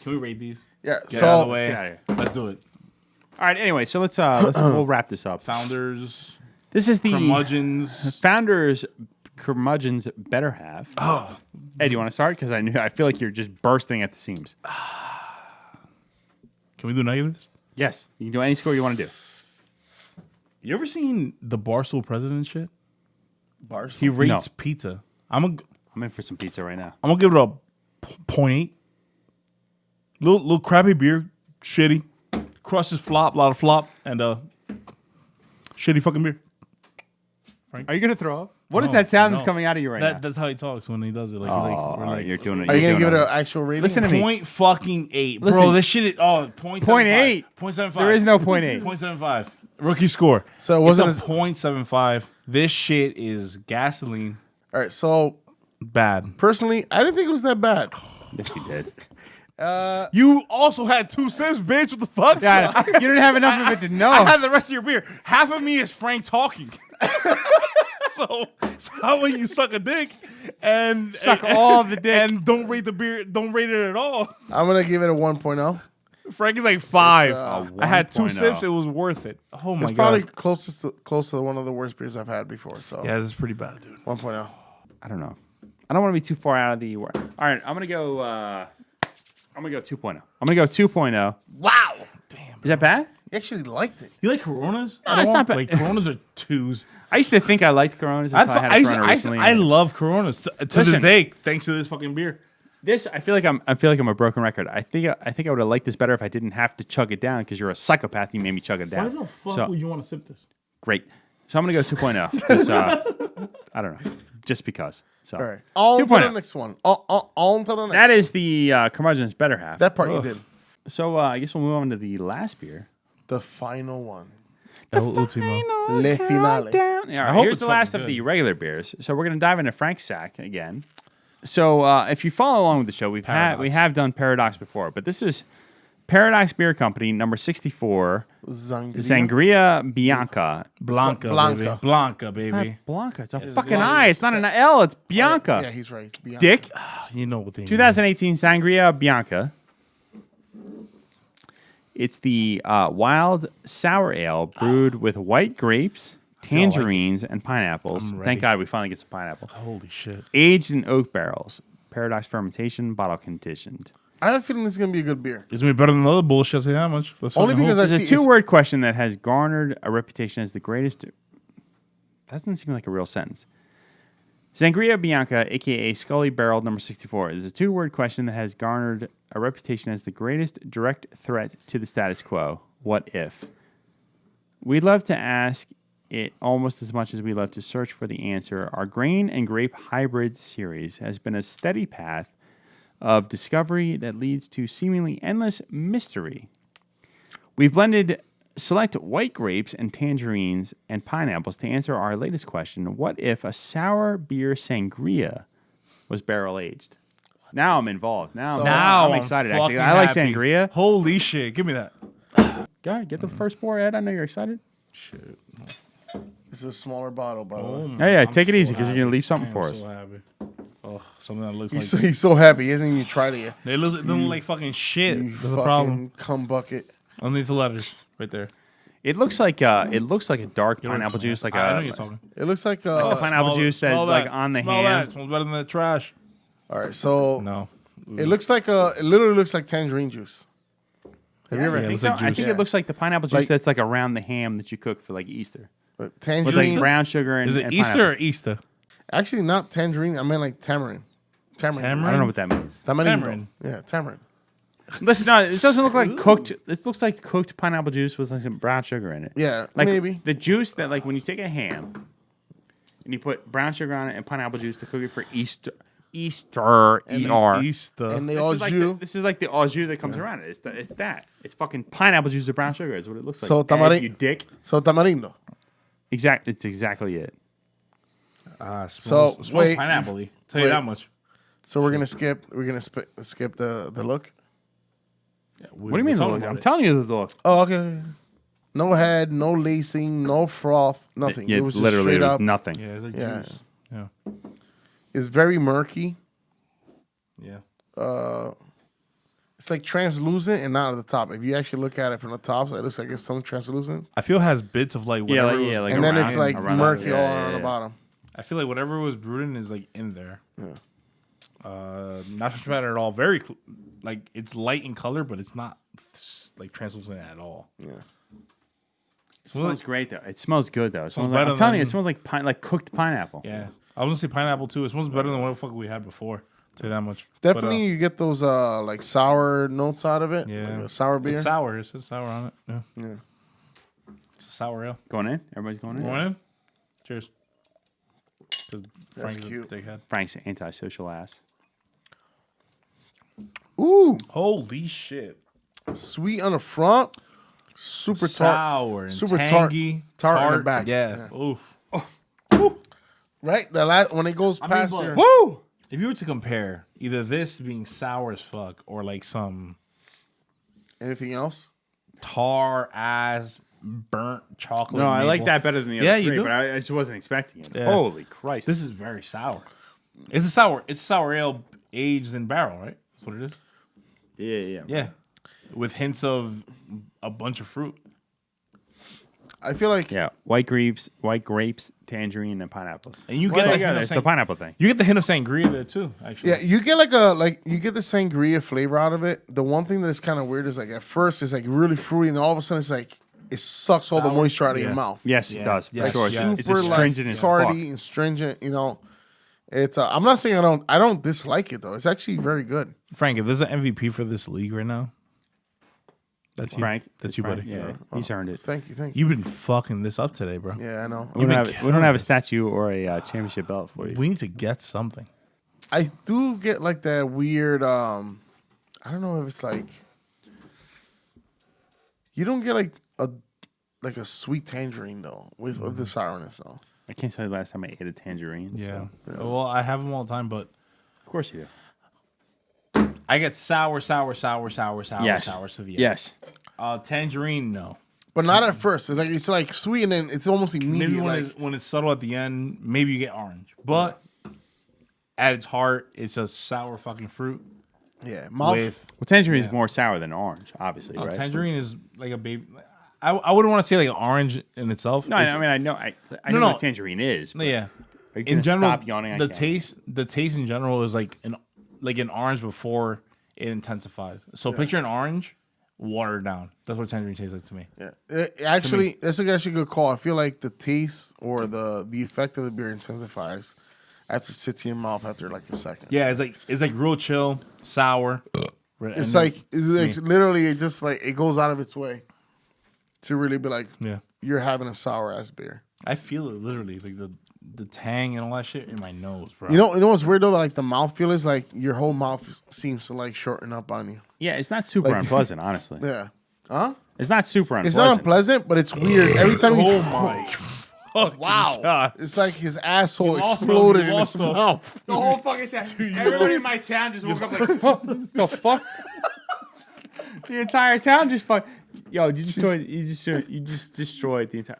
Can we rate these? yeah. Get out of the So way. get outta here. Let's do it. All right. Anyway, so let's we'll wrap this up. Founders, This is the Curmudgeons. Founders Curmudgeon's better half. Oh, Ed, do you want to start? Because I feel like you're just bursting at the seams. can we do negatives? Yes, you can do any score you want to do. You ever seen the Barstool president shit? bars. He rates No. pizza. I'm I'm in for some pizza right now. gonna give it a 0.8. Little crappy beer, shitty. Crust is flop, a lot of flop, and shitty fucking beer. Are you gonna throw up? What is No, that sound that's no. coming out of you right now? That's how he talks when he does it. Like, Oh, we're like you're doing it. Are you gonna give it a an actual rating? Listen to me. 0.8, bro. Listen. This shit is 0.75. 0.8. 0.75. There is no 0.8. 0.75. Rookie score. So it wasn't it's a 0.75. This shit is gasoline. All right. So Bad. personally, I didn't think it was that bad. Yes, you did. You also had 2 sips, bitch. What the fuck? Yeah, you didn't have enough of it to know. I had the rest of your beer. Half of me is Frank talking. so how about you suck a dick and Suck all the dick. and don't rate the beer? Don't rate it at all. I'm gonna give it a 1.0. Frank is like 5. It's, I had 2 1.0. sips. It was worth it. Oh my It's god. probably close to one of the worst beers I've had before. So Yeah, this is pretty bad, dude. 1.0. I don't know. I don't want to be too far out of the. All right, I'm gonna go. I'm gonna go 2.0. I'm gonna go 2.0. Wow. Is that bad? You actually liked it. You like Coronas? No, it's not bad. Like Coronas are 2s. I used to think I liked Coronas until I, had a Corona recently. I love Coronas to this Listen. day, thanks to this fucking beer. This. I feel like I'm a broken record. I think I would have liked this better if I didn't have to chug it down because you're a psychopath. You made me chug it down. Why the fuck So- would you want to sip this? Great. So I'm gonna go 2.0. 'cause, I don't know. Just because. So All right. On to 2.0. the next one. On to the next. That is the Curmudgeon's better half. that part you did. So I guess we'll move on to the last beer. The final one. El Ultimo. Le finale. All right, hope here's it's the last fucking of good. the regular beers. So we're gonna dive into Frank's sack again. So if you follow along with the show, we Paradox. have done Paradox before, but this is Paradox Beer Company number 64, Zangria Bianca. Blanca, Blanca. baby. Blanca, It's baby. not Blanca. It's a It's fucking Blanca. I. It's not an L. It's Bianca. Yeah, he's right. It's Bianca. Dick. You know what they mean. 2018 Zangria Bianca. It's the wild sour ale brewed with white grapes, tangerines, and pineapples. I'm ready. Thank God we finally get some pineapple. Holy shit. Aged in oak barrels. Paradox fermentation, bottle conditioned. I have a feeling this is gonna be a good beer. It's gonna be better than the other bullshit. I'll say that much. Let's Only fucking because hope. I There's see a two-word question that has garnered a reputation as the greatest. Doesn't seem like a real sentence. Zangria Bianca, aka Scully Barrel number 64, is a two-word question that has garnered a reputation as the greatest direct threat to the status quo. What if? We'd love to ask it almost as much as we love to search for the answer. Our grain and grape hybrid series has been a steady path of discovery that leads to seemingly endless mystery. We've blended select white grapes and tangerines and pineapples to answer our latest question. What if a sour beer sangria was barrel aged? Now I'm involved. Now I'm excited, actually. fucking I like happy. sangria. Holy shit. Give me that. Go ahead, get the first pour, Ed. I know you're excited. Shit. This is a smaller bottle, by the way. Oh, yeah, I'm take it so easy because you're happy. going to leave something I for am us. so happy. Oh, something that looks He's like... he's so happy. He hasn't even tried it yet. It doesn't look like fucking shit. You That's the fucking problem. cum bucket. Underneath the letters. Right there. It looks like a dark pineapple juice, like I know a you're talking. It looks like pineapple juice that's like on the Smell ham. that. Smells better than that trash. All right, so No. it literally looks like tangerine juice. Have you ever? I Yeah, think, it's so. like I juice. think Yeah. it looks like the pineapple juice Like- that's like around the ham that you cook for like Easter. With Tangerine. like brown sugar and Is it and Easter pineapple. or Easter? Actually, not tangerine. I meant like tamarind. Tamarind. Tamarind? I don't know what that means. Tamarind. Yeah, tamarind. Listen, no, it doesn't look like cooked. It looks like cooked pineapple juice with like some brown sugar in it. Yeah, Like maybe. the juice that like when you take a ham and you put brown sugar on it and pineapple juice to cook it for Easter. Easter. Easter. And they This all is, like jus. this is like the au jus that comes around it. It's that. It's fucking pineapple juice with brown sugar. Is what it looks like. So Egg, tamarind- you dick. So tamarindo. It's exactly it. Smells wait. pineapple-y. Tell you Wait. that much. So we're gonna skip. We're gonna skip the look. Yeah, What do you mean the look? I'm telling you the look. Oh, okay. No head, no lacing, no froth, nothing. Yeah, it was just literally straight there was up. nothing. Yeah, it's like Yeah. juice. Yeah. It's very murky. Yeah. It's like translucent and not at the top. If you actually look at it from the top, so it looks like it's some translucent. I feel it has bits of like Yeah, whatever. like, was- yeah, like And then around- it's like around murky it. all Yeah, on the yeah. bottom. I feel like whatever was brewed in is like in there. Yeah. Not much better at all. Very like it's light in color, but it's not like translucent at all. Yeah. It smells great though. It smells good though. It smells better like, I'm telling you, it than- smells like cooked pineapple. Yeah, I was gonna say pineapple too. It smells better than what the fuck we had before. Tell you that much. Definitely, you get those like sour notes out of it. Yeah. Like a sour beer. It's sour. It says sour on it. Yeah, Yeah. it's a sour ale. Going in? Everybody's going in? Going in? Cheers. 'Cause That's Frank's a cute. dickhead. Frank's antisocial ass. Ooh, Holy shit! sweet on the front, super tart, Sour and super tangy, tart in the back. Yeah. Oof. right? The last when it goes past but- your, Woo! If you were to compare either this being sour as fuck or like some anything else. tar ass burnt chocolate. No, I like maple- that better than the other Yeah, you three, do. but I just wasn't expecting it. Yeah. Holy Christ. This is very sour. It's a sour ale aged in barrel, right? That's what it is. yeah. Yeah, with hints of a bunch of fruit. I feel like Yeah. White grapes, tangerine, and pineapples. And you Well, get the yeah, hint of it's the pineapple thing. You get the hint of sangria there too. Actually, yeah, you get you get the sangria flavor out of it. The one thing that is kind of weird is like at first it's like really fruity, and all of a sudden it's like it sucks all the Sour. moisture out of your Yeah. mouth. Yes, Yeah. it does. For Yes. sure. Yes. It's Super astringent like as fuck. tarty and stringent. You know, it's. I'm not saying I don't dislike it though. It's actually very good. Frank, if there's an MVP for this league right now, that's you. Frank. That's it's you, Frank. buddy. Yeah, he's earned it. Thank you. You've been fucking this up today, bro. Yeah, I know. We don't, been have a statue or a championship belt for you. We need to get something. I do get like that weird. I don't know if it's like you don't get like a sweet tangerine though with the sourness though. I can't tell you the last time I ate a tangerine. Yeah. so- Well, I have them all the time, but Of course you do. I get sour Yes. to the end. Yes. Tangerine, no. But not at first. It's like sweet and then it's almost immediate. Maybe Like when it's subtle at the end, maybe you get orange. But at its heart, it's a sour fucking fruit. yeah, mouth. Well, tangerine is more sour than orange, obviously, right? Tangerine is like a baby. I wouldn't want to say like an orange in itself. No, I mean I know know no. what tangerine is. But Yeah. are you In gonna general, stop yawning? I the can't. taste in general is like an orange before it intensifies. So picture an orange watered down. That's what tangerine tastes like to me. Yeah, actually, that's actually a good call. I feel like the taste or the effect of the beer intensifies after it sits in your mouth after like a second. Yeah, it's like real chill, sour. It's like literally it just like it goes out of its way to really be like yeah. you're having a sour ass beer. I feel it literally like the tang and all that shit in my nose, bro. You know what's weird though? Like the mouthfeel is like your whole mouth seems to like shorten up on you. Yeah, it's not super unpleasant, honestly. Yeah. Huh? It's not super unpleasant. It's not unpleasant, but it's weird. Every time you Oh my fucking God. it's like his asshole lost exploded him. in You his lost him. mouth. The whole fucking town. Everybody in my town just woke up like, the fuck? The entire town just fuck. Yo, you just destroyed the entire.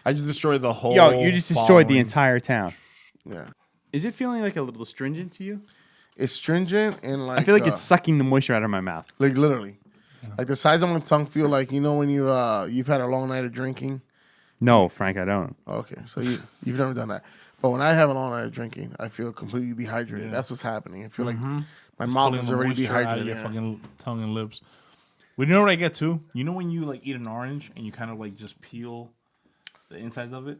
I just destroyed the whole. Yo, you just destroyed the following. entire town. Yeah. Is it feeling like a little astringent to you? It's stringent and like I feel like it's sucking the moisture out of my mouth. like literally. Like the size of my tongue feel like, you know, when you've had a long night of drinking. No, Frank, I don't. Okay, so you've never done that. But when I have a long night of drinking, I feel completely dehydrated. Yeah. That's what's happening. I feel like my mouth is already dehydrated. Your fucking tongue and lips. But you know what I get too? You know when you like eat an orange and you kind of like just peel the insides of it,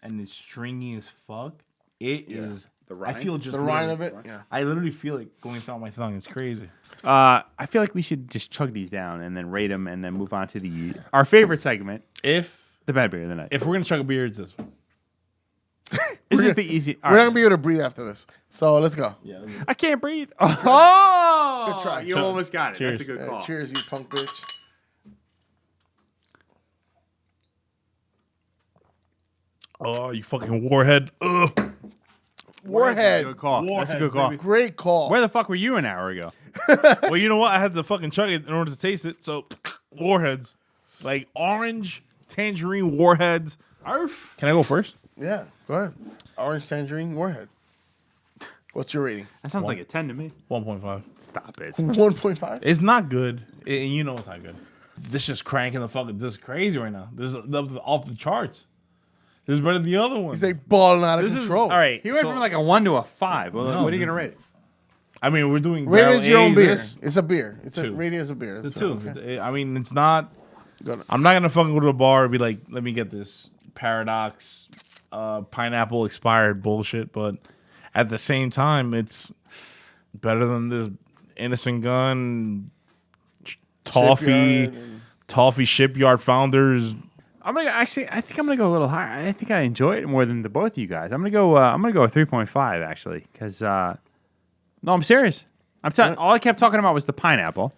and it's stringy as fuck. It is. The rind? I feel just The rind of it. Yeah. I literally feel it going through my tongue. It's crazy. I feel like we should just chug these down and then rate them and then move on to our favorite segment, the bad beer of the night. If we're gonna chug a beer, it's this one. This is the easy. We're not gonna be able to breathe after this. So let's go. Yeah. I can't breathe. Oh, Good try. You almost got it. Cheers. That's a good call. Cheers, you punk bitch. Oh, you fucking warhead. Ugh. Warhead. Good call. That's a Warhead, good call. baby. Great call. Where the fuck were you an hour ago? Well, you know what? I had to fucking chug it in order to taste it. So, warheads. Like orange, tangerine, warheads. Arf. Can I go first? Yeah, go ahead. Orange tangerine warhead. What's your rating? That sounds like a 10 to me. 1.5. Stop it. 1.5. It's not good. And you know it's not good. This just cranking the fucking. This is crazy right now. This is off the charts. This is better than the other one. He's like balling out of This is control. all right. He went so- from like a 1 to a 5. Well, No, what are you dude. going to rate it? I mean, we're doing. Rate it barrel as your own aged beer. this. It's a beer. It's a Two. rating as a beer. The That's two. okay. I mean, it's not. Good. I'm not gonna fucking go to the bar and be like, let me get this Paradox pineapple expired bullshit. But at the same time, it's better than this Innocent Gun Toffee Shipyard and- Toffee Shipyard Founders. I think I'm gonna go a little higher. I think I enjoy it more than the both of you guys. I'm gonna go a 3.5 actually, because no, I'm serious. All I kept talking about was the pineapple,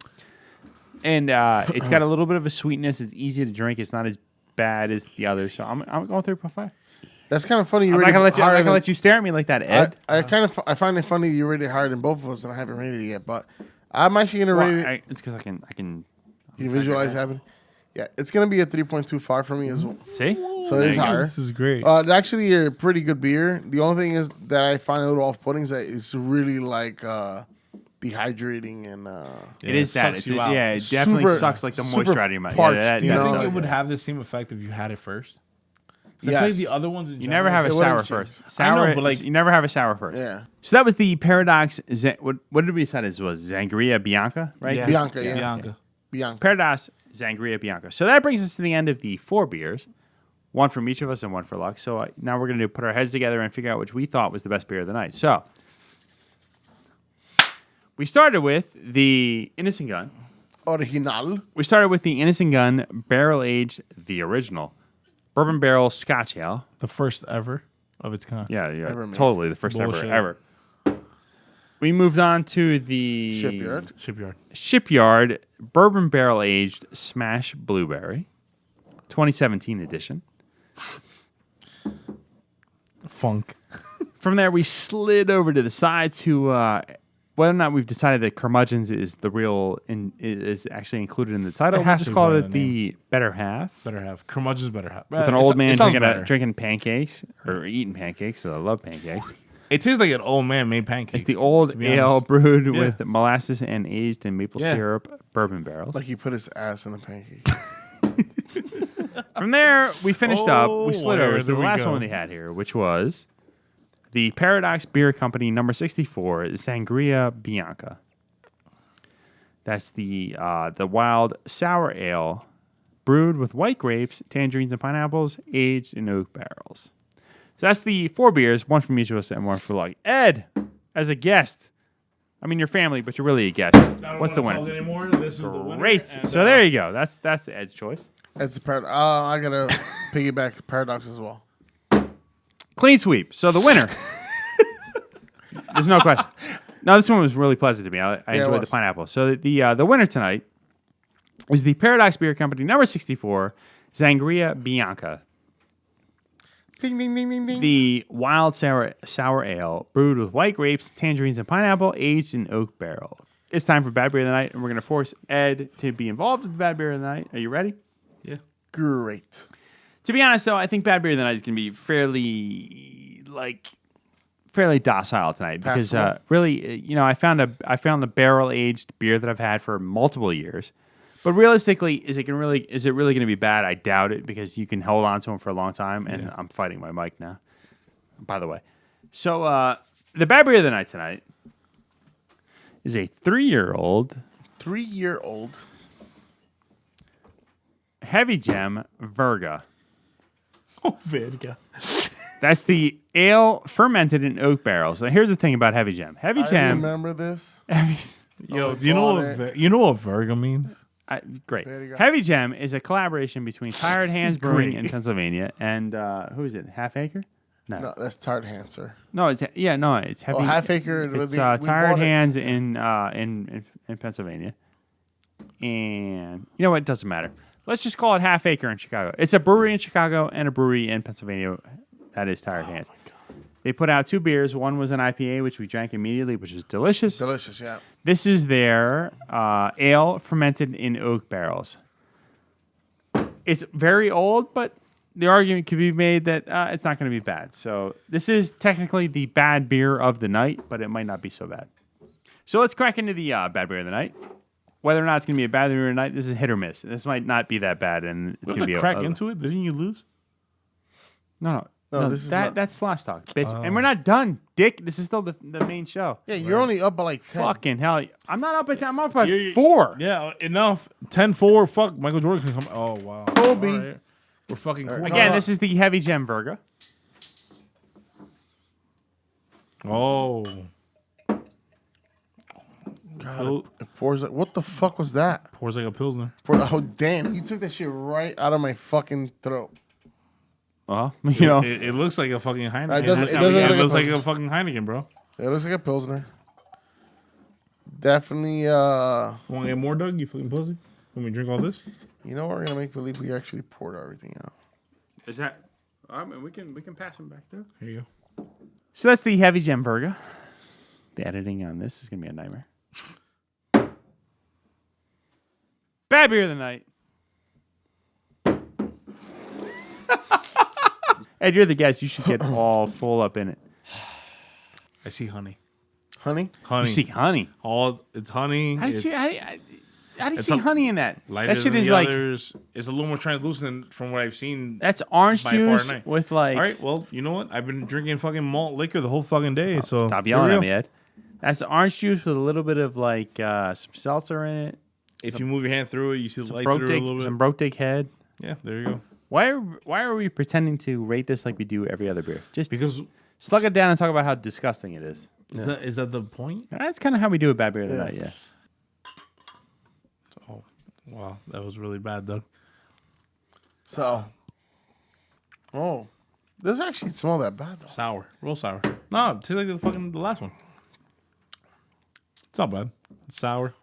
and it's got a little bit of a sweetness. It's easy to drink. It's not as bad as the others. So I'm going 3.5. That's kind of funny. You I'm not rated gonna higher than- let you stare at me like that, Ed. I find it funny you rated higher than both of us, and I haven't rated it yet. But I'm actually gonna Well, rate it. it's because I can You visualize happening. Yeah, it's gonna be a 3.25 for me as well. see. So it is higher. This is great. It's actually a pretty good beer. The only thing is that I find a little off-putting is that it's really like dehydrating and It is that. sucks It's, you out. yeah, it definitely Super- sucks like the super moisture out of your mouth. parched, Yeah, that, you Do you know? think does, it would yeah. have the same effect if you had it first? 'Cause I feel like yes. the other ones in You never have a It sour wouldn't first. change. Sour, I know, but like- you never have a sour first. Yeah, So that was the Paradox. What did we decide it was? Zangria Bianca, right? Yeah. Bianca, yeah. Bianca. Bianca. Paradox Zangria Bianca. So that brings us to the end of the 4 beers, one from each of us and one for luck. So now we're going to put our heads together and figure out which we thought was the best beer of the night. So we started with the Innocent Gun. Original. We started with the Innocent Gun barrel aged, the original bourbon barrel Scotch ale. The first ever of its kind. Yeah, Ever made. totally the first Bullshit. ever. We moved on to the Shipyard. Shipyard bourbon barrel aged Smash Blueberry, 2017 edition. Funk. From there, we slid over to the side to whether or not we've decided that Curmudgeon's is the real is actually included in the title. It We has just to be called part it of the the better half. Better have. Curmudgeon's better have. With an old man drinking pancakes or eating pancakes. So I love pancakes. It tastes like an old man made pancakes. It's the old to be ale honest. brewed Yeah. with molasses and aged in maple Yeah. syrup bourbon barrels. Like he put his ass in a pancake. From there, we finished up. We slid over where to do the we last go? one they had here, which was the Paradox Beer Company number 64, Zangria Bianca. That's the wild sour ale brewed with white grapes, tangerines, and pineapples, aged in oak barrels. So that's the 4 beers, one from each of us and one for luck. Ed, as a guest, I mean, you're family, but you're really a guest. What's the winner? This is the winner. Great. And, So there you go. That's Ed's choice. That's a paradox. I gotta piggyback Paradox as well. Clean sweep. So the winner. There's no question. No, this one was really pleasant to me. I it enjoyed the was. pineapple. So the winner tonight is the Paradox Beer Company number 64, Zangria Bianca. Ding ding ding ding ding. The wild sour ale brewed with white grapes, tangerines, and pineapple, aged in oak barrel. It's time for Bad Beer of the Night, and we're going to force Ed to be involved with the Bad Beer of the Night. Are you ready? Yeah. Great. To be honest, though, I think Bad Beer of the Night is going to be fairly docile tonight because Passable. really, I found a barrel aged beer that I've had for multiple years. But realistically, is it really going to be bad? I doubt it because you can hold on to them for a long time. And I'm fighting my mic now. By the way, so the bad beer of the night tonight is a 3-year-old. 3-year-old. Heavy Gem Virga. Oh, Virga. That's the ale fermented in oak barrels. Now, here's the thing about Heavy Gem. Heavy I Gem. remember this. Yo, you know what Virga means? Great. Virga. Heavy Gem is a collaboration between Tired Hands Brewing in Pennsylvania and who is it? Half Acre? No, that's Tart Hanser. No, it's Heavy. Oh, Half Acre. It's Tired Hands in Pennsylvania, and you know what? It doesn't matter. Let's just call it Half Acre in Chicago. It's a brewery in Chicago and a brewery in Pennsylvania. That is Tired Hands. They put out 2 beers. One was an IPA, which we drank immediately, which was delicious. Delicious, yeah. This is their ale fermented in oak barrels. It's very old, but the argument could be made that it's not going to be bad. So this is technically the bad beer of the night, but it might not be so bad. So let's crack into the bad beer of the night. Whether or not it's going to be a bad beer of the night, this is hit or miss. This might not be that bad, and it's going to be crack into it. Didn't you lose? No, this is not. that's Slosh Talk, bitch. And we're not done, dick. This is still the main show. Yeah, you're only up by like 10. Fucking hell. I'm not up at 10. I'm up by 4. Yeah, enough. 10-4. Fuck, Michael Jordan can come. Oh, wow. Kobe. All right. We're fucking cool. Again, this is the Heavy Gem Virga. Oh. God, it pours like, what the fuck was that? Pours like a Pilsner. Oh, damn. You took that shit right out of my fucking throat. Well, you know. It looks like a fucking Heineken. It doesn't It look looks like like a a fucking Heineken, bro. It looks like a Pilsner. Definitely, Want to get more, Doug? You fucking pussy? When we drink all this? you know what? We're going to make believe we actually poured everything out. Is that? I mean, we can pass them back there. Here you go. So that's the Heavy Gem Virga. The editing on this is going to be a nightmare. Bad beer of the night. Ed, you're the guest. You should get all full up in it. I see honey. Honey? Honey. You see honey. It's honey. How do you It's see, how do you it's see a- honey in that? lighter That shit than is the like others. It's a little more translucent from what I've seen. that's orange by far juice and away. with like. All right, well, you know what? I've been drinking fucking malt liquor the whole fucking day, so Stop here yelling we at go. me, Ed. That's the orange juice with a little bit of like some seltzer in it. If you move your hand through it, you see the Some light through it a little bit. some Brotig head. Yeah, there you go. Why are we pretending to rate this like we do every other beer? Just Because slug it down and talk about how disgusting it is. is that the point? That's kind of how we do a bad beer of the night, yeah. Oh, wow, that was really bad, Doug. So, doesn't actually smell that bad, though. Sour, real sour. No, it tastes like the last one. It's not bad. It's sour.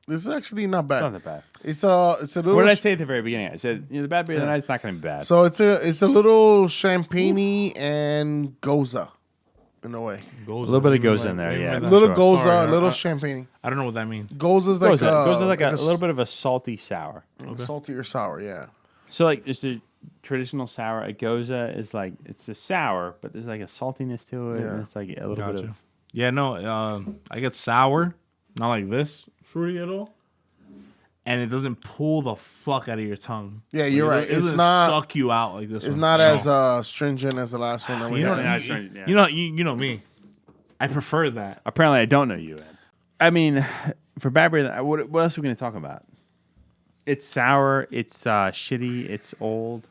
This is actually not It's bad. not that bad. It's a little. What did I say at the very beginning? I said the bad beer of the night is not going to be bad. So it's a little champagne and goza, in a way. a little bit of goes in there, yeah. A little sure. goza, Sorry, a little I- champagne. I don't know what that means. Goza's like Goes a, like a little bit of a salty sour. salty or sour, yeah. So like just a traditional sour. A goza is like it's a sour, but there's like a saltiness to it. Yeah. And it's like a little bit Gotcha. of Yeah, no, I get sour, not like this fruity at all, and it doesn't pull the fuck out of your tongue. Yeah, you're right. It It's doesn't not. suck you out like this. It's one. not No. as stringent as the last one that we You know, had. you know me. I prefer that. Apparently, I don't know you, Ed. I mean, for bad beer, what else are we going to talk about? It's sour. It's shitty. It's old.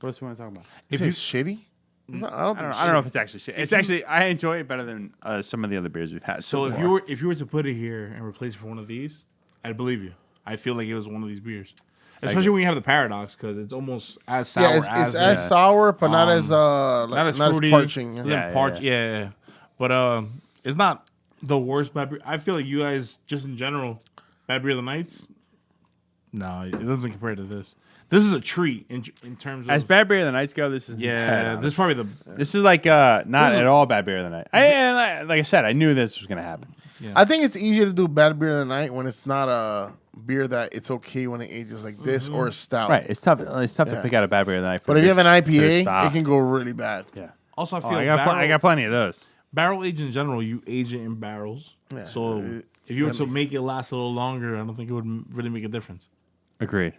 What else do we want to talk about? If it's shitty, no, I don't think. I don't know if it's actually shit. It's actually I enjoy it better than some of the other beers we've had. So far. if you were to put it here and replace it for one of these, I'd believe you. I feel like it was one of these beers, especially when you have the paradox because it's almost as sour Yeah, it's as sour, but not as not as fruity, parching. Doesn't Yeah, parch. yeah. Yeah. But it's not the worst bad beer. I feel like you guys just in general bad beer of the nights. No, it doesn't compare to this. This is a treat in terms of as bad beer of the nights go, this is Yeah, bad. this is probably the This is like not at all bad beer of the night. Like I said, I knew this was gonna happen. I think it's easier to do bad beer of the night when it's not a beer that it's okay when it ages like this or a stout. Right, it's tough. It's tough to Yeah. pick out a bad beer of the night. For But if you have an this- for this IPA, style. it can go really bad. Yeah. also I Oh, feel I like got plenty of those. barrel age in general. You age it in barrels, Yeah. so If you were to make it last a little longer, I don't think it would really make a difference. Agreed.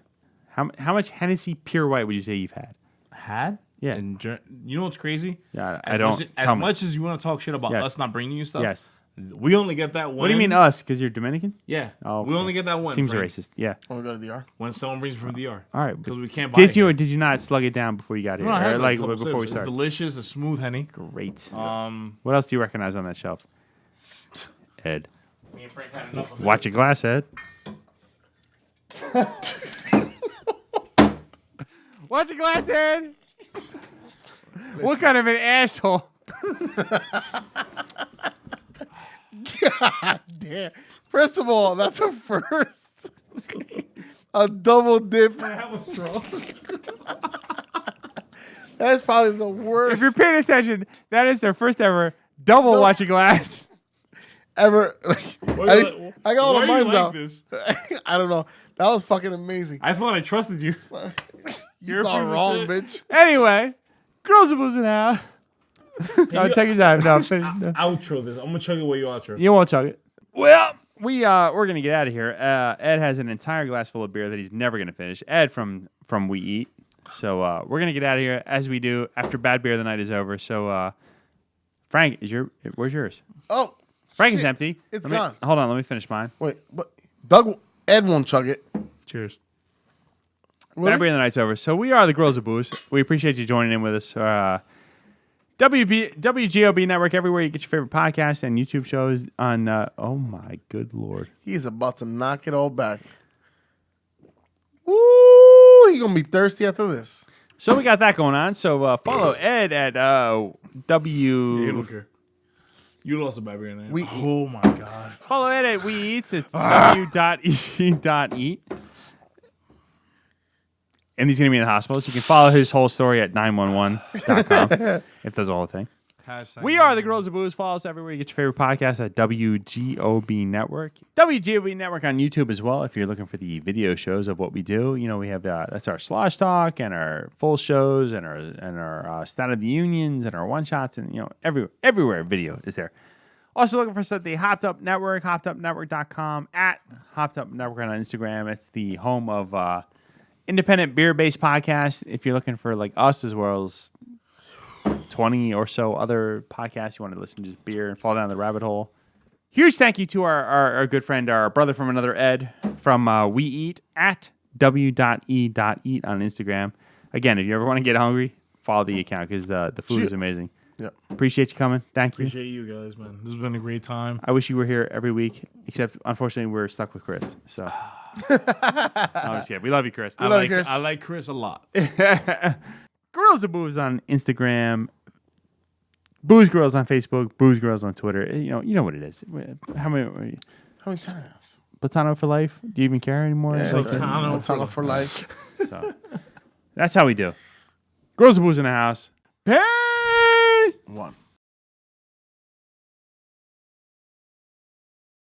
How much Hennessy Pure White would you say you've had? Had? Yeah. And you know what's crazy? Yeah, as I don't. Much, as much as you want to talk shit about us not bringing you stuff, Yes. we only get that one. What do you mean us? Because you're Dominican? Yeah. Oh, We only get that one. Seems Frank, racist. Yeah. Want to go to DR? when someone brings it from DR. All right. Because we can't buy Did it. you or here. did you not slug it down before you got here? No, I had Or like a couple before we sips. It's started? delicious. A smooth Henny. Great. Um, What else do you recognize on that shelf? Ed. me and Frank had enough of Watch your glass, Ed. Watch your glass, Ed. What kind of an asshole? God damn. First of all, that's a first. A double dip. I have a straw. That's probably the worst If you're paying attention, that is their first ever double watch your glass. ever. I got all the Why you mimes like out. this? I don't know. That was fucking amazing. I thought I trusted you. You a thought piece of wrong, shit. bitch. Anyway, girls are boozing out. No, take your time. No, finish. No. Outro this. I'm gonna chug it while you outro. You won't chug it. Well, we're gonna get out of here. Ed has an entire glass full of beer that he's never gonna finish. Ed from We Eat. So we're gonna get out of here as we do after Bad Beer of the Night is over. So Frank, where's yours? Oh, Frank is shit. empty. It's Let me- gone. Hold on, let me finish mine. Wait, but Ed won't chug it. Cheers. Bad Beer of the Night's over. So we are the Guerrillas of Booze. We appreciate you joining in with us. WGOB Network, everywhere you get your favorite podcasts and YouTube shows on, oh my good Lord. He's about to knock it all back. Woo! He gonna be thirsty after this. So we got that going on. So follow Ed at You W. don't care. You lost a bad beer name. We Oh my god. Follow Ed at We Eats. It's w.e.eat. And he's going to be in the hospital. So you can follow his whole story at 911.com if that's the whole thing. We are the Girls of Booze. Follow us everywhere you get your favorite podcast at WGOB Network. WGOB Network on YouTube as well if you're looking for the video shows of what we do. You know, we have that's our Slosh Talk and our full shows and our State of the Unions and our one-shots and, you know, everywhere video is there. Also looking for the Hopped Up Network, hoppedupnetwork.com, at Hopped Up Network on Instagram. It's the home of independent beer-based podcasts. If you're looking for like us as well as 20 or so other podcasts you want to listen to just beer and fall down the rabbit hole. Huge thank you to our good friend, our brother from another Ed from We Eat at w.e.eat on Instagram. Again, if you ever want to get hungry, follow the account because the food is amazing. Yeah. Appreciate you coming. Thank you. Appreciate you guys, man. This has been a great time. I wish you were here every week, except unfortunately we're stuck with Chris. So no, I'm just kidding. We love you, Chris. I like Chris a lot. Girls of Booze on Instagram, Booze Girls on Facebook, Booze Girls on Twitter. You know what it is. How many times? Platano for life? Do you even care anymore? Yeah, Like, Platano for life. so, that's how we do. Girls of Booze in the house. Peace. One.